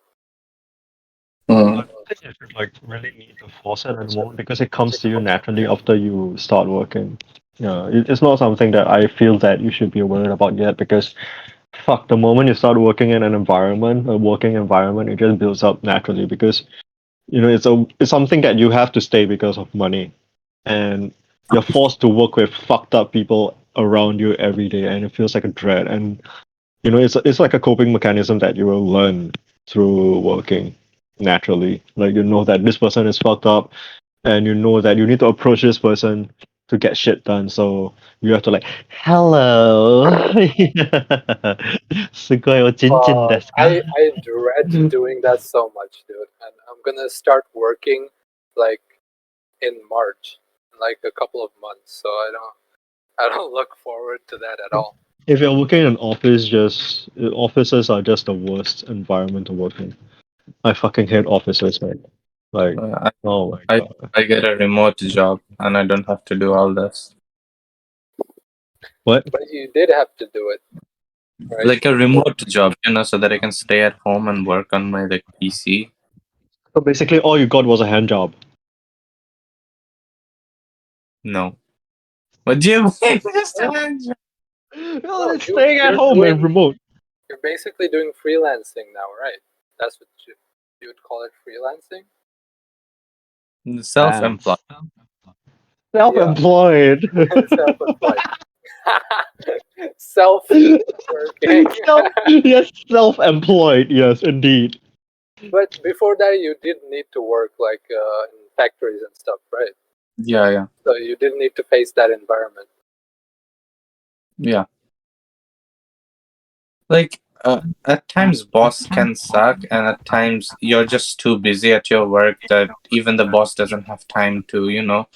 Hmm. I don't think you should like really need to force it anymore because it comes to you naturally after you start working. Yeah, it's not something that I feel that you should be worried about yet because fuck, the moment you start working in a working environment, it just builds up naturally because it's something that you have to stay because of money, and you're forced to work with fucked up people around you every day, and it feels like a dread. And it's like a coping mechanism that you will learn through working naturally. Like you know that this person is fucked up, and you know that you need to approach this person to get shit done. So you have to like, hello, すごいおちんちんですか? I dread doing that so much, dude. And I'm gonna start working like in March, in like a couple of months. So I don't look forward to that at all. If you're working in an office, just offices are just the worst environment to work in. I fucking hate offices, man. Like, I, oh my I god. I get a remote job and I don't have to do all this. What? But you did have to do it, right? Like a remote job, so that I can stay at home and work on my like PC. So basically, all you got was a hand job. No. What do you mean? Just a hand job? No, it's you- staying at you're home and doing- remote. You're basically doing freelancing now, right? That's what you would call it, freelancing. Self-employed. Self-employed. Self-employed. Self-working. Yes, self-employed. Yes, indeed. But before that, you did need to work like in factories and stuff, right? Yeah. So you did need to face that environment. Yeah. Like at times boss can suck, and at times you're just too busy at your work that even the boss doesn't have time to,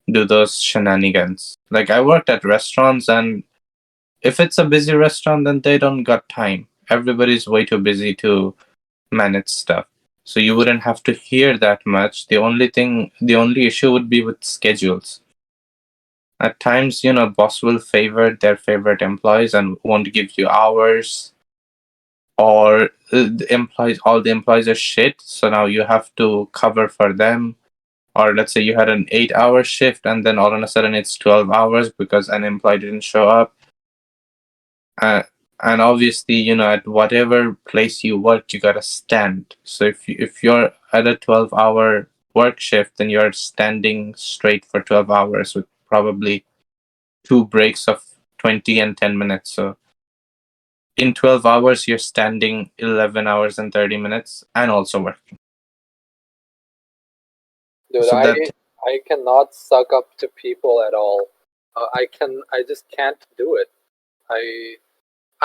do those shenanigans. Like I worked at restaurants, and if it's a busy restaurant, then they don't got time. Everybody's way too busy to manage stuff. So you wouldn't have to hear that much. The only issue would be with schedules. At times, boss will favor their favorite employees and won't give you hours, or all the employees are shit, so now you have to cover for them. Or let's say you had an 8-hour shift and then all of a sudden it's 12 hours because an employee didn't show up. And obviously, at whatever place you work, you gotta stand. So if you're at a 12-hour work shift, then you're standing straight for 12 hours with probably 2 breaks of 20 and 10 minutes. So in 12 hours, you're standing 11 hours and 30 minutes and also working. Dude, So I cannot suck up to people at all. I just can't do it.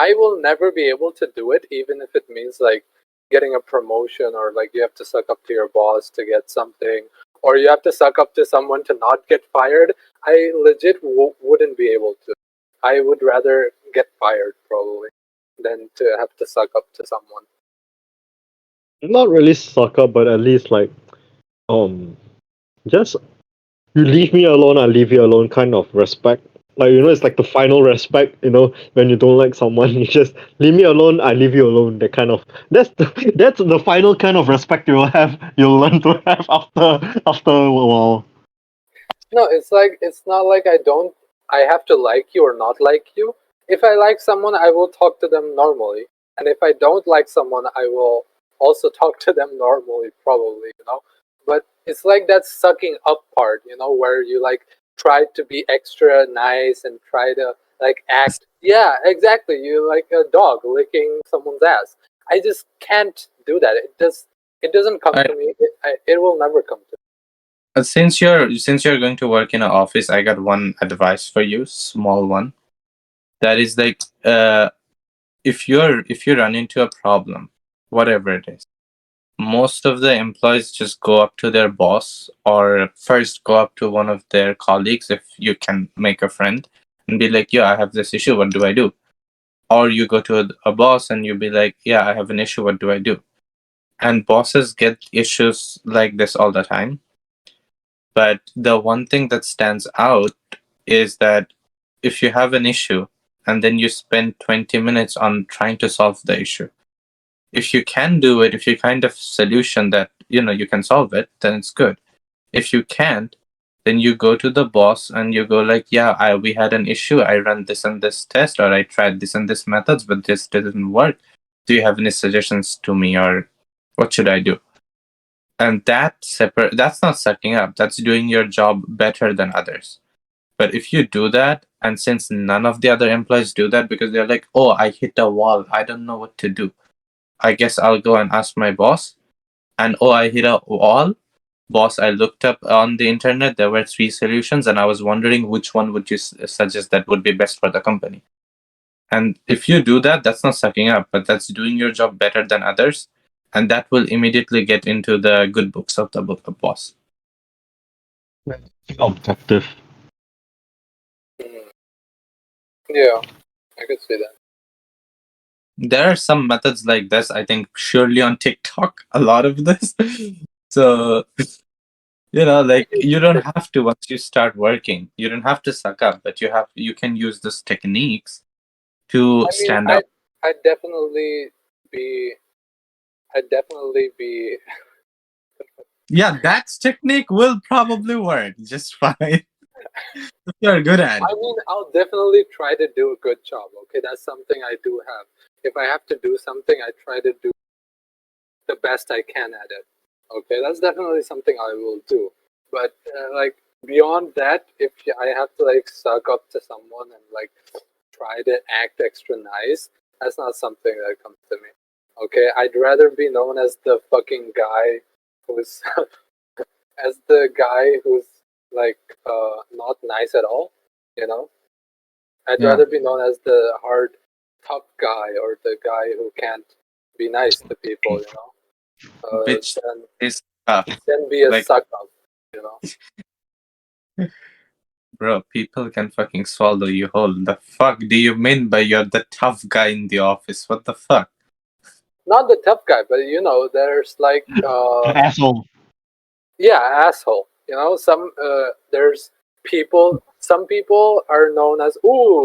I will never be able to do it, even if it means like getting a promotion, or like you have to suck up to your boss to get something, or you have to suck up to someone to not get fired. I legit wouldn't be able to. I would rather get fired probably than to have to suck up to someone. Not really suck up, but at least like just you leave me alone, I leave you alone kind of respect. Like, it's like the final respect, when you don't like someone, you just leave me alone, I leave you alone. That kind of that's the final kind of respect you'll learn to have after a while. No, it's not like I have to like you or not like you. If I like someone, I will talk to them normally. And if I don't like someone, I will also talk to them normally, probably. But it's like that sucking up part, where you like try to be extra nice and try to like act. Yeah, exactly. You like a dog licking someone's ass. I just can't do that. It doesn't come to me. It will never come to me. Since you're going to work in an office, I got one advice for you, small one. That is like, if you run into a problem, whatever it is, most of the employees just go up to their boss, or first go up to one of their colleagues if you can make a friend, and be like, yeah, I have this issue, what do I do? Or you go to a boss and you be like, yeah, I have an issue, what do I do? And bosses get issues like this all the time. But the one thing that stands out is that if you have an issue and then you spend 20 minutes on trying to solve the issue, if you can do it, if you kind of solution that you can solve it, then it's good. If you can't, then you go to the boss and you go like, yeah, we had an issue, I ran this and this test, or I tried this and this methods, but this didn't work. Do you have any suggestions to me, or what should I do? And that's not sucking up, that's doing your job better than others. But if you do that, and since none of the other employees do that because they're like, oh, I hit a wall, I don't know what to do, I guess I'll go and ask my boss. And oh, I hit a wall, boss, I looked up on the internet, there were 3 solutions, and I was wondering which one would you suggest that would be best for the company. And if you do that, that's not sucking up, but that's doing your job better than others, and that will immediately get into the good books of the boss. Objective. Yeah, I could see that. There are some methods like this, I think, surely on TikTok, a lot of this. So, like, you don't have to, once you start working, you don't have to suck up, but you can use these techniques to stand up. I'd definitely be. Yeah, that technique will probably work just fine. If you're good at it. I mean, I'll definitely try to do a good job. Okay, that's something I do have. If I have to do something, I try to do the best I can at it. Okay, that's definitely something I will do. But like beyond that, if I have to like suck up to someone and like try to act extra nice, that's not something that comes to me. Okay, I'd rather be known as the fucking guy who's as the guy who's like not nice at all. I'd rather be known as the hard, tough guy, or the guy who can't be nice to people. Which is tough. Then be a suck up. Bro, people can fucking swallow you whole. The fuck do you mean by you're the tough guy in the office? What the fuck? Not the tough guy, but there's like asshole. Yeah, asshole. There's people. Some people are known as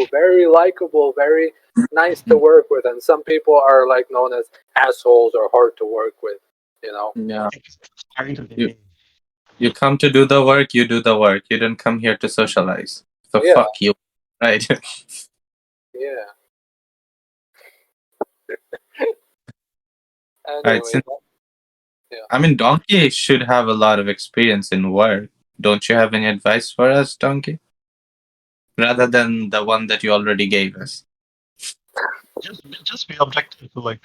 very likable, very nice to work with, and some people are like known as assholes or hard to work with. Yeah. You come to do the work, you do the work. You don't come here to socialize. So fuck you, right? Yeah. Right, I mean, Donkey should have a lot of experience in work. Don't you have any advice for us, Donkey? Rather than the one that you already gave us. Just be objective. Like,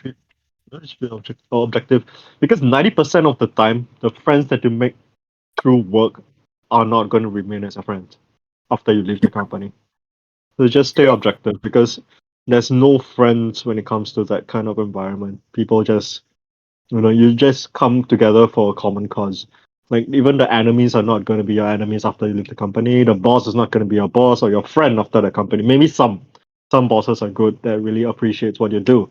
just be objective, because 90% of the time, the friends that you make through work are not going to remain as a friend after you leave the company. So just stay Yeah. objective, because there's no friends when it comes to that kind of environment. People just, you just come together for a common cause. Like, even the enemies are not going to be your enemies after you leave the company. The boss is not going to be your boss or your friend after the company. Maybe some bosses are good that really appreciates what you do,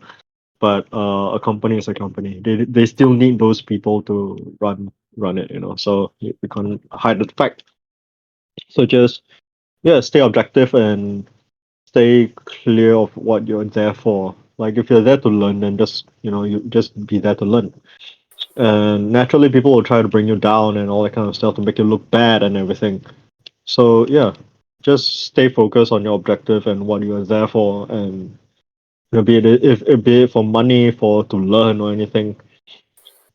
but a company is a company. They still need those people to run it. So you can't hide the fact. So just, yeah, stay objective and stay clear of what you're there for. Like, if you're there to learn, then just, you just be there to learn. And naturally, people will try to bring you down and all that kind of stuff to make you look bad and everything. So yeah, just stay focused on your objective and what you are there for, and be it if be it for money, for to learn or anything.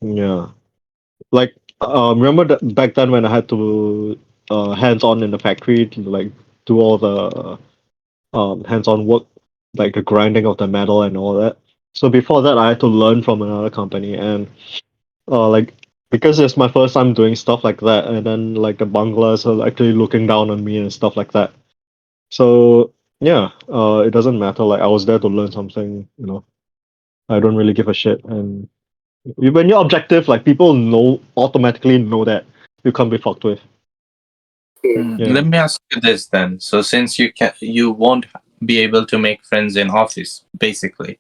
Yeah, like, remember that back then when I had to hands on in the factory to like do all the hands on work, like the grinding of the metal and all that. So before that, I had to learn from another company, and like, because it's my first time doing stuff like that, and then like the bunglers are actually looking down on me and stuff like that. So yeah, it doesn't matter. Like, I was there to learn something. I don't really give a shit. And when you're objective, like, people automatically know that you can't be fucked with. Yeah. Let me ask you this then. So since you won't be able to make friends in office, basically.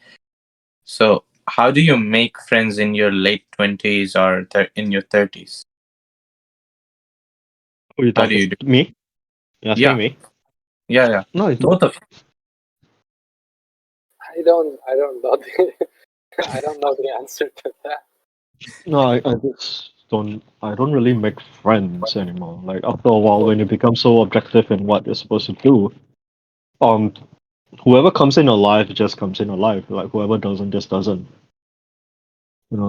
So how do you make friends in your late 20s or in your 30s? Who you How do talking you do? to? Me? You asking Yeah, me? yeah. No, it's Both of you. I don't know I don't know the answer to that. no. I just don't. I don't really make friends anymore. Like, after a while, when you become so objective in what you're supposed to do, um, whoever comes in your life just comes in your life. Like, whoever doesn't just doesn't.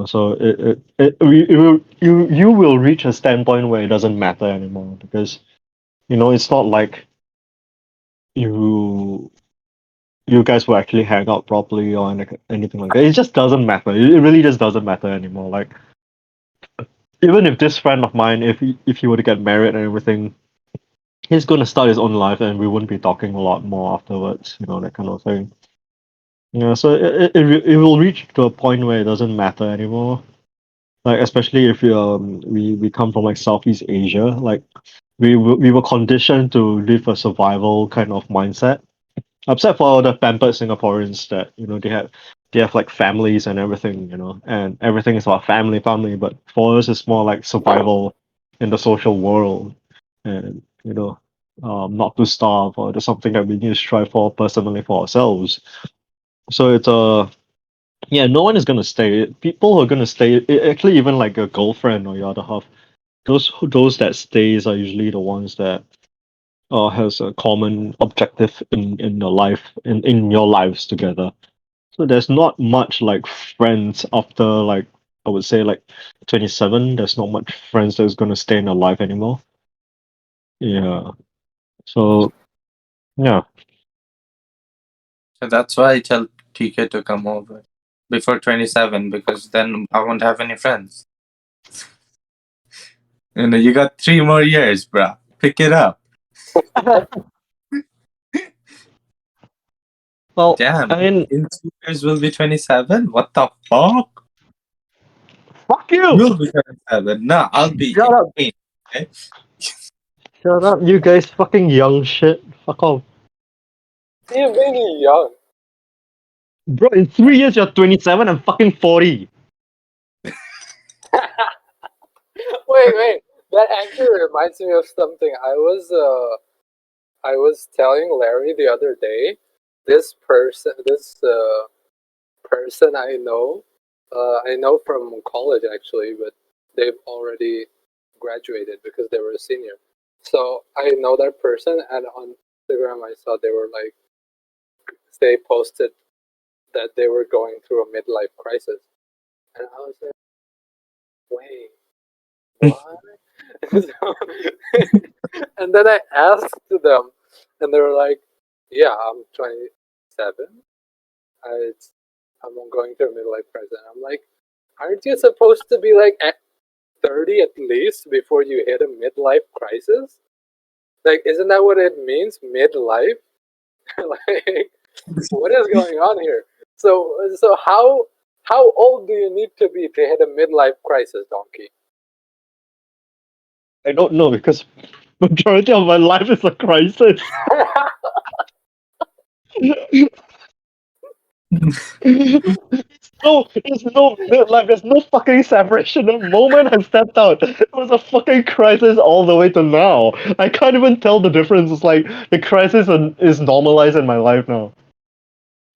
So you will reach a standpoint where it doesn't matter anymore, because it's not like you you guys will actually hang out properly or anything like that. It just doesn't matter. It really just doesn't matter anymore. Like, even if this friend of mine, if he were to get married and everything, he's gonna start his own life, and we wouldn't be talking a lot more afterwards. That kind of thing. So it will reach to a point where it doesn't matter anymore. Like, especially if we come from like Southeast Asia, like, we were conditioned to live a survival kind of mindset. Except for the pampered Singaporeans that they have like families and everything, and everything is about family. But for us, it's more like survival in the social world, and not to starve, or just something that we need to strive for personally for ourselves. So it's yeah, no one is gonna stay. People who are gonna stay, actually, even like a girlfriend or your other half, those that stays are usually the ones that has a common objective in your life, in your lives together. So there's not much like friends after, like, I would say, like 27. There's not much friends that's gonna stay in your life anymore. Yeah. So yeah. So that's why I tell TK to come over before 27, because then I won't have any friends. You got 3 more years, bruh. Pick it up. Well, Damn. I mean, In 2 years we'll be 27? What the fuck? fuck you. You'll be 27. No, I'll be Shut up. 18. Okay? Shut up, you guys, fucking young shit. Fuck off, You're really young. bro. In 3 years, you're 27. I'm fucking 40. Wait. That actually reminds me of something. I was telling Larry the other day. This person I know from college actually, but they've already graduated because they were a senior. So I know that person, and on Instagram I saw they posted that they were going through a midlife crisis, and I was like, wait, what? So, and then I asked them, and they were like, yeah, I'm 27. I'm going through a midlife crisis. I'm like, aren't you supposed to be like at 30 at least before you hit a midlife crisis? Like, isn't that what it means, midlife? Like, what is going on here? So how old do you need to be to hit a midlife crisis, Donkey? I don't know because majority of my life is a crisis. There's no midlife. There's no fucking separation. The moment I stepped out, it was a fucking crisis all the way to now. I can't even tell the difference. It's like the crisis is normalized in my life now.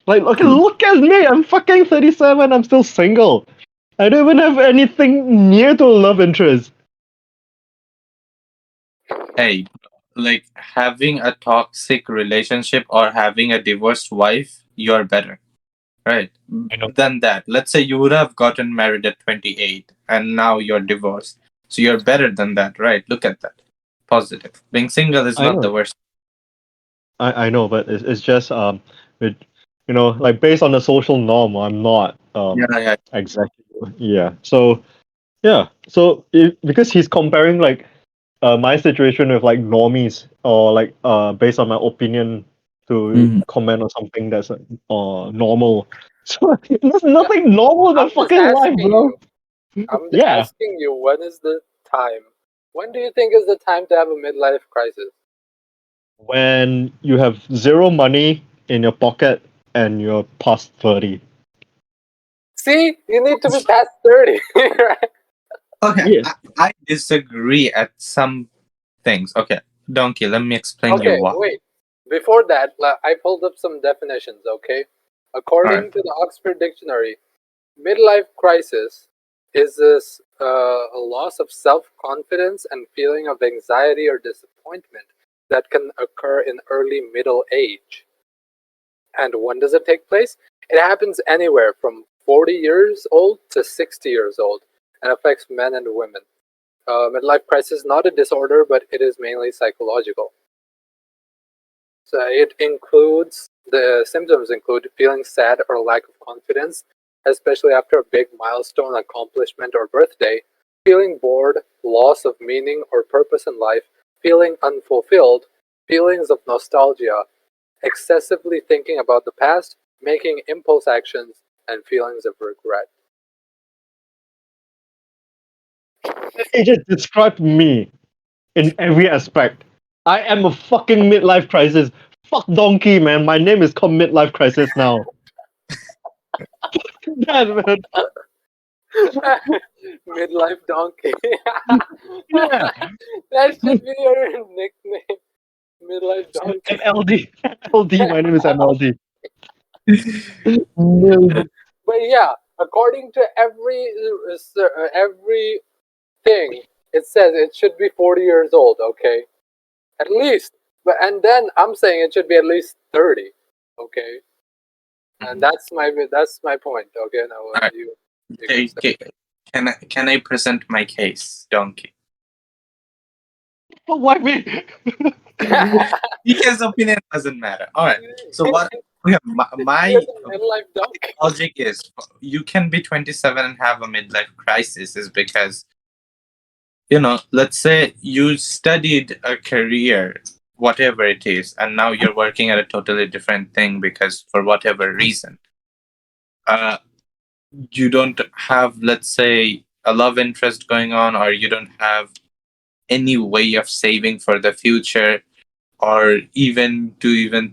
Like, look at me. I'm fucking 37. I'm still single. I don't even have anything near to a love interest. Hey, like having a toxic relationship or having a divorced wife, you're better, right? I know. Than that. Let's say you would have gotten married at 28 and now you're divorced. So you're better than that, right? Look at that. Positive. Being single is I not know. the worst. I know, but it's just it, like based on the social norm, I'm not Yeah. exactly, yeah. So yeah, so because he's comparing like my situation with like normies, or like based on my opinion to Mhm. comment on something that's normal. So there's nothing normal in my I'm just fucking life, asking bro. you. I'm Yeah, asking you, when is the time? When do you think is the time to have a midlife crisis? when you have zero money in your pocket and you're past 30. See, you need to be past 30, right? Okay, Yes. I disagree at some things. Okay, Donkey, let me explain you Okay, why. wait. Before that, I pulled up some definitions, okay? Alright. According to the Oxford Dictionary, midlife crisis is a loss of self-confidence and feeling of anxiety or disappointment that can occur in early middle age. And when does it take place? It happens anywhere from 40 years old to 60 years old and affects men and women. Midlife crisis is not a disorder, but it is mainly psychological. So it includes, the symptoms include feeling sad or lack of confidence, especially after a big milestone, accomplishment, or birthday, feeling bored, loss of meaning or purpose in life, feeling unfulfilled, feelings of nostalgia, excessively thinking about the past, making impulse actions, and feelings of regret. It just described me in every aspect. I am a fucking midlife crisis. Fuck donkey, man. My name is called midlife crisis now. Yeah, man. Midlife donkey. Yeah. That should be your nickname. Midlife donkey. MLD. MLD. My name is MLD. No. But yeah, according to every thing, it says it should be 40 years old. Okay, at least. But and then I'm saying it should be at least 30. Okay, and that's my point. Okay, now Alright. you Okay, can say. can I present my case, Donkey? Why me? His opinion doesn't matter. Alright. So what okay, You're the midlife donkey. logic is you can be 27 and have a midlife crisis is because let's say you studied a career, whatever it is, and now you're working at a totally different thing because for whatever reason uh you don't have, let's say, a love interest going on, or you don't have any way of saving for the future, or even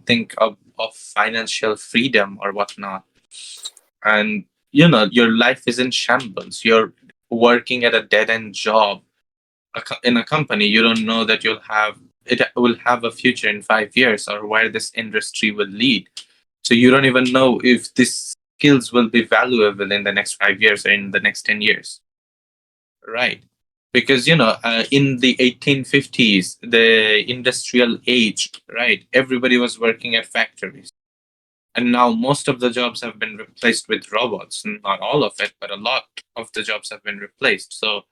think of financial freedom or whatnot. And your life is in shambles. You're working at a dead-end job in a company. You don't know that it will have a future in 5 years, or where this industry will lead. So you don't even know if these skills will be valuable in the next 5 years or in the next 10 years, right? Because in the 1850s, the industrial age, right, everybody was working at factories. And now most of the jobs have been replaced with robots. Not all of it, but a lot of the jobs have been replaced. So,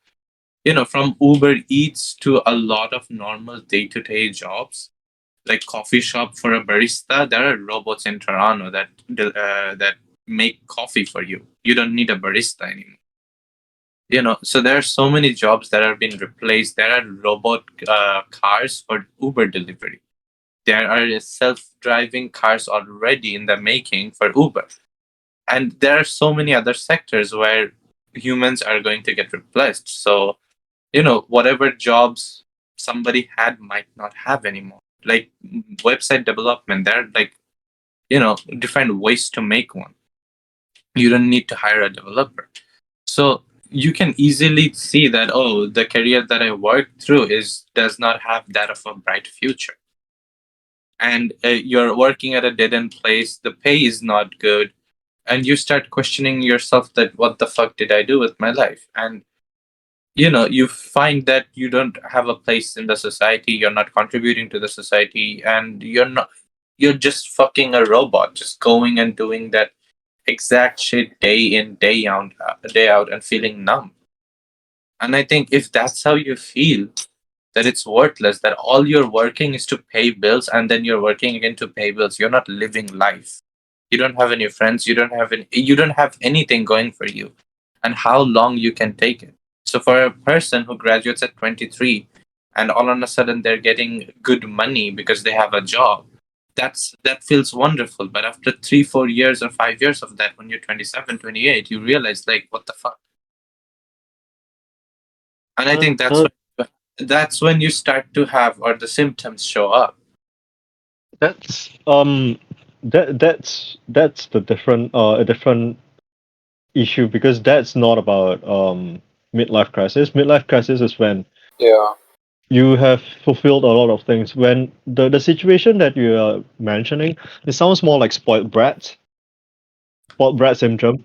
from Uber Eats to a lot of normal day-to-day jobs, like coffee shop for a barista, there are robots in Toronto that make coffee for you. You don't need a barista anymore. So there are so many jobs that are being replaced. There are robot cars for Uber delivery. There are self-driving cars already in the making for Uber. And there are so many other sectors where humans are going to get replaced. So, whatever jobs somebody had might not have anymore. Like website development, there are different ways to make one. You don't need to hire a developer. So you can easily see that, the career that I worked through does not have that of a bright future. And you're working at a dead end place, the pay is not good, and you start questioning yourself that what the fuck did I do with my life? And you find that you don't have a place in the society, you're not contributing to the society, and you're just fucking a robot, just going and doing that exact shit day in, day out, and feeling numb. And I think if that's how you feel, that it's worthless, that all you're working is to pay bills and then you're working again to pay bills, you're not living life. You don't have any friends, you don't have anything going for you. And how long you can take it. So for a person who graduates at 23 and all of a sudden they're getting good money because they have a job, that feels wonderful. But after 3-4 years or 5 years of that, when you're 27, 28, you realize, like, what the fuck. And I think that's when you start to have, or the symptoms show up. That's that's the different a different issue, because that's not about midlife crisis. Midlife crisis is when Yeah. you have fulfilled a lot of things. When the situation that you are mentioning, it sounds more like spoiled brat syndrome.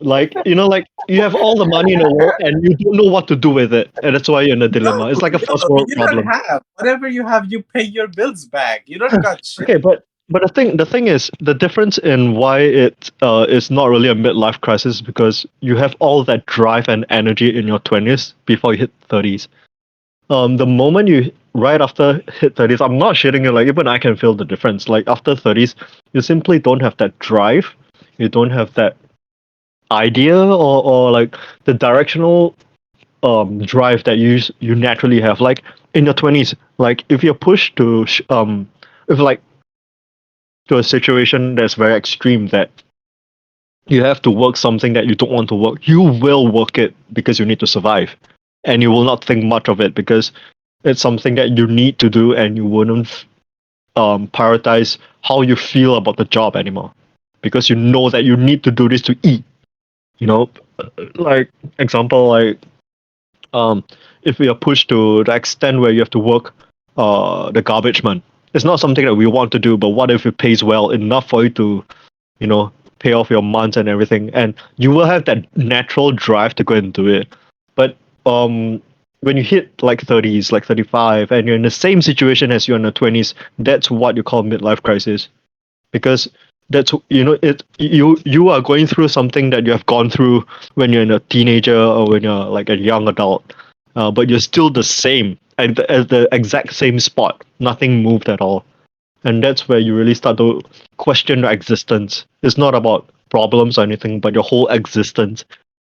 Like, like you have all the money in the world and you don't know what to do with it, and that's why you're in a dilemma. It's like a first world You problem. don't have whatever you have. You pay your bills back. You don't got shit. Okay, but the thing is, the difference in why it is not really a midlife crisis is because you have all that drive and energy in your 20s before you hit 30s. The moment you right after hit 30s, I'm not shitting you. Like, even I can feel the difference. Like, after 30s, you simply don't have that drive. You don't have that idea, or like the directional drive that you naturally have. Like in your 20s, like if you're pushed to if like to a situation that's very extreme, that you have to work something that you don't want to work, you will work it because you need to survive, and you will not think much of it because it's something that you need to do, and you wouldn't prioritize how you feel about the job anymore, because you know that you need to do this to eat. Like example, like if we are pushed to the extent where you have to work the garbage man, it's not something that we want to do, but what if it pays well enough for you to pay off your months and everything, and you will have that natural drive to go and do it. But when you hit like 30s, like 35, and you're in the same situation as you're in the 20s, that's what you call midlife crisis, because that's you are going through something that you have gone through when you're in a teenager or when you're like a young adult, but you're still the same at the exact same spot. Nothing moved at all, and that's where you really start to question your existence. It's not about problems or anything, but your whole existence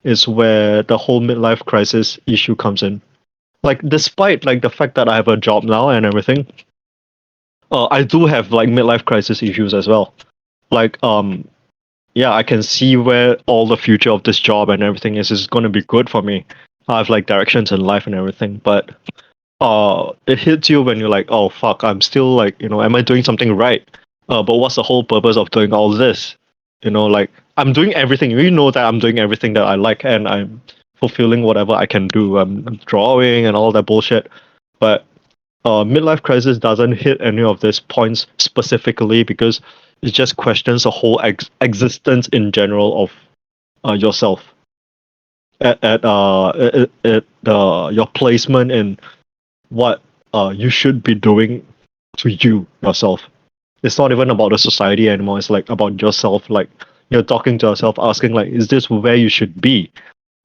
is where the whole midlife crisis issue comes in. Like, despite like the fact that I have a job now and everything, I do have like midlife crisis issues as well. Like, yeah, I can see where all the future of this job and everything is going to be good for me. I have like directions in life and everything, but it hits you when you're like, oh fuck, I'm still like, am I doing something right? But what's the whole purpose of doing all this? Like, I'm doing everything. You know that I'm doing everything that I like, and I'm fulfilling whatever I can do. I'm drawing and all that bullshit, but midlife crisis doesn't hit any of these points specifically, because it just questions the whole existence in general of yourself, at your placement in what you should be doing to you yourself. It's not even about the society anymore. It's like about yourself. Like you're talking to yourself, asking like, is this where you should be?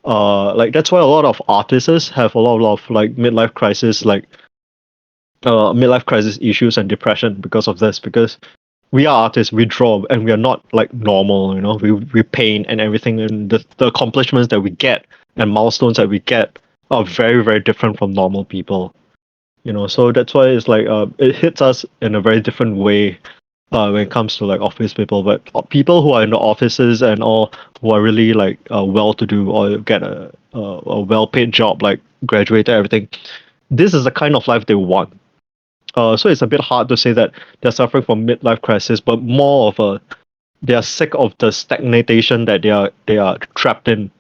Like that's why a lot of artists have a lot of like midlife crisis, like midlife crisis issues and depression because of this. Because we are artists, we draw, and we are not like normal. You know, we paint and everything, and the accomplishments that we get and milestones that we get are very very different from normal people. You know, so that's why it's like it hits us in a very different way when it comes to like office people. But people who are in the offices and all who are really like well to do or get a well paid job, like graduated everything, this is the kind of life they want. So it's a bit hard to say that they're suffering from midlife crisis, but more of a they are sick of the stagnation that they are trapped in.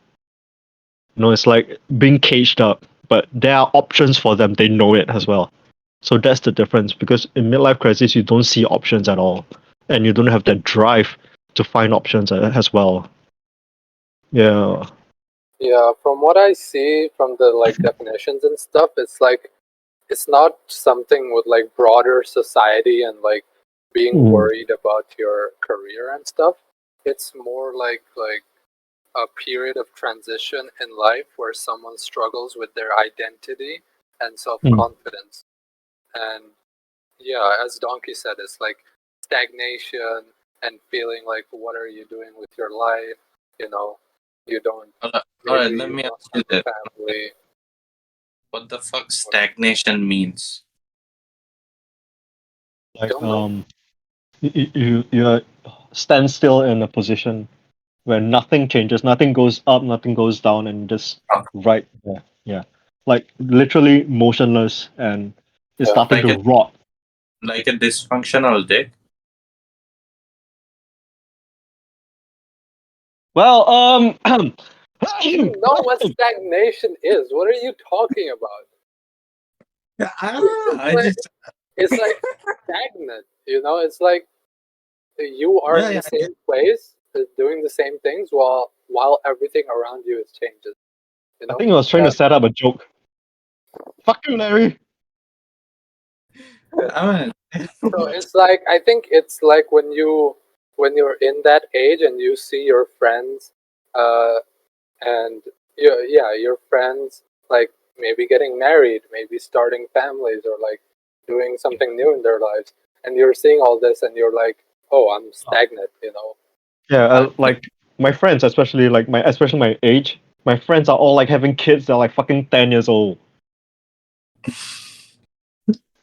You know, it's like being caged up, but there are options for them. They know it as well. So that's the difference. Because in midlife crisis, you don't see options at all, and you don't have that drive to find options as well. Yeah. Yeah, from what I see from the like definitions and stuff, it's like it's not something with like broader society and like being worried about your career and stuff. It's more like a period of transition in life where someone struggles with their identity and self-confidence. And yeah, as Donkey said, it's like stagnation and feeling like what are you doing with your life? You know, you don't Alright, maybe let you me don't ask you have that. a family. What the fuck stagnation means? Like Don't know. you stand still in a position where nothing changes, nothing goes up, nothing goes down, and just Oh, right there. Yeah, like literally motionless, and it's Yeah. starting like to a rot. like a dysfunctional dick? Well, You know what stagnation is. What are you talking about? Yeah, It's I like, just it's like stagnant, you know? It's like you are yeah, in yeah, the same place, doing the same things while everything around you is changes, you I know? think I was trying to set up a joke. Fuck you, Larry. I mean, So it's like I think it's like when you're in that age and you see your friends uh and your friends like maybe getting married, maybe starting families or like doing something new in their lives, and you're seeing all this and you're like, oh, I'm stagnant, you know. Yeah, I'm like my friends, especially my age, my friends are all like having kids. They're like fucking 10 years old,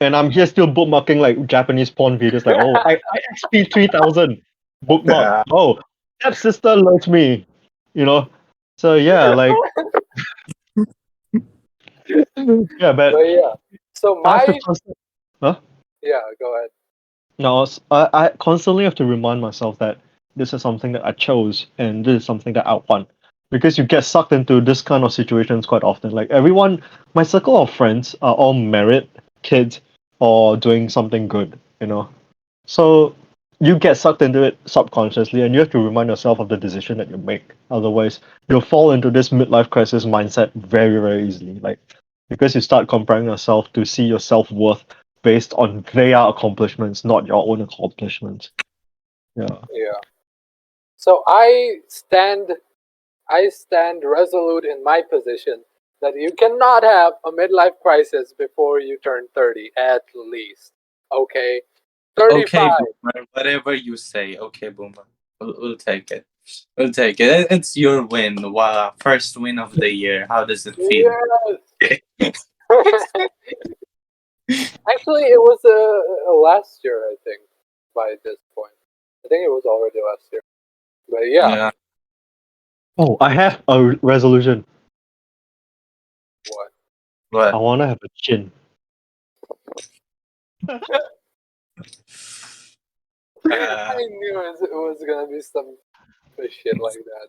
and I'm here still bookmarking like Japanese porn videos. Like, oh, I XP 3000 bookmark. yeah. Oh, that sister loves me, you know. So yeah, like yeah, but but yeah. So I have to my huh? yeah, go ahead. No, I constantly have to remind myself that this is something that I chose and this is something that I want. Because you get sucked into this kind of situations quite often. Like everyone, my circle of friends are all married, kids, or doing something good, you know. So you get sucked into it subconsciously and you have to remind yourself of the decision that you make. Otherwise, you'll fall into this midlife crisis mindset very, very easily. Like because you start comparing yourself to see your self worth based on their accomplishments, not your own accomplishments. Yeah. Yeah. So I stand resolute in my position that you cannot have a midlife crisis before you turn 30 at least. Okay? Okay, 35. Boomer, whatever you say. Okay, Boomer. We'll take it. We'll take it. It's your win. Wow, first win of the year. How does it feel? Yes. Actually, it was last year, I think, by this point. I think it was already last year. But yeah, Yeah. Oh, I have a resolution. what? I What? want to have a chin. I knew it was gonna be some shit like that.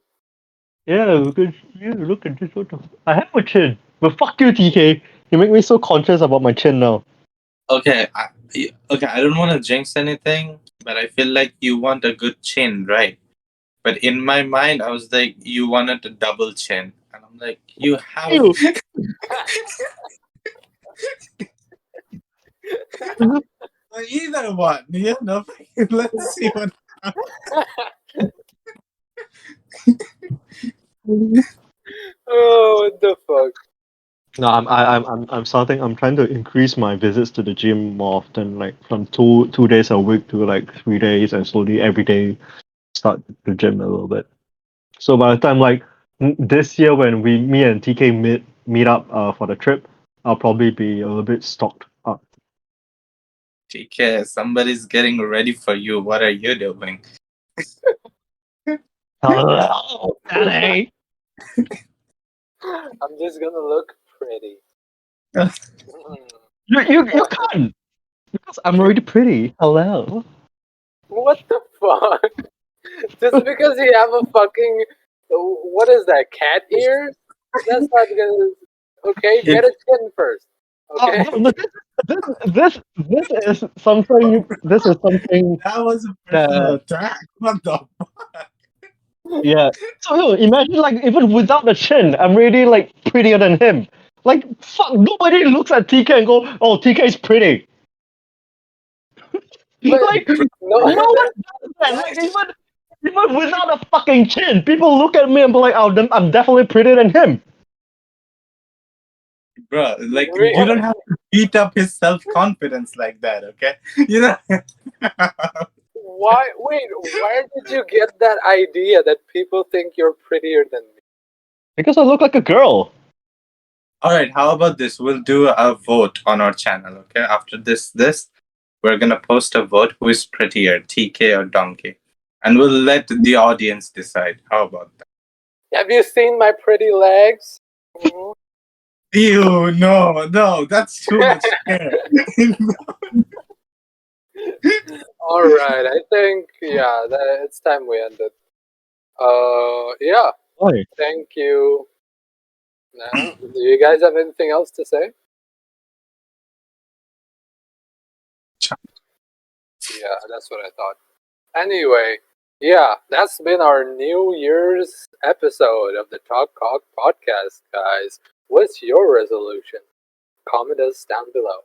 Yeah, because yeah, look at this photo. I have a chin. But fuck you, TK. You make me so conscious about my chin now. Okay. Okay. I don't want to jinx anything, but I feel like you want a good chin, right? But in my mind, I was like, you wanted a double chin, and I'm like, you have. Ew. Either one, you know. Let's see what. Oh, what the fuck? No, I'm starting. I'm trying to increase my visits to the gym more often, like from two days a week to like 3 days, and slowly every day start the gym a little bit. So by the time like this year when me and TK meet up for the trip, I'll probably be a little bit stocked up. TK, somebody's getting ready for you. What are you doing? Hello, Danny. I'm just gonna look pretty. You can't because I'm already pretty. Hello. What the fuck? Just because you have a fucking what is that? Cat ears? That's not gonna. Okay, get a chin first. Okay. No, this is something. This is something That was a that personal attack. What the? yeah. So no, imagine like even without the chin, I'm really like prettier than him. Like fuck, nobody looks at TK and go, "Oh, TK is pretty." But Like no, no one does that. Like even without a fucking chin, people look at me and be like, "Oh, I'm definitely prettier than him." Bro, like Re- you don't have to beat up his self-confidence like that, okay? You know. why? Wait, where did you get that idea that people think you're prettier than me? Because I look like a girl. All right, how about this? We'll do a vote on our channel, okay? After this, we're gonna post a vote who is prettier, TK or Donkey, and we'll let the audience decide. How about that? Have you seen my pretty legs? Mhm. Ew, no, that's too much hair. All right, I think it's time we end it. Yeah, Why? thank you. Now, do you guys have anything else to say? Yeah, that's what I thought. Anyway, yeah, that's been our New Year's episode of the Talk Cock podcast, guys. What's your resolution? Comment us down below.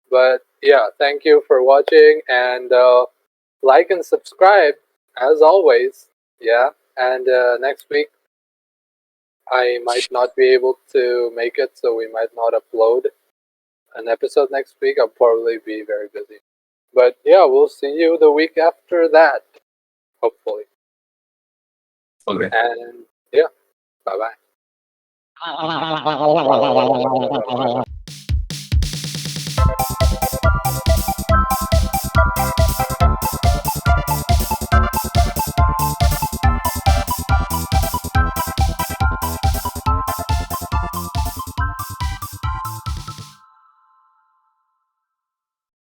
But yeah, thank you for watching and like and subscribe as always. Yeah, and next week I might not be able to make it, so we might not upload an episode next week. I'll probably be very busy. But yeah, we'll see you the week after that, hopefully. Okay. And yeah, bye bye.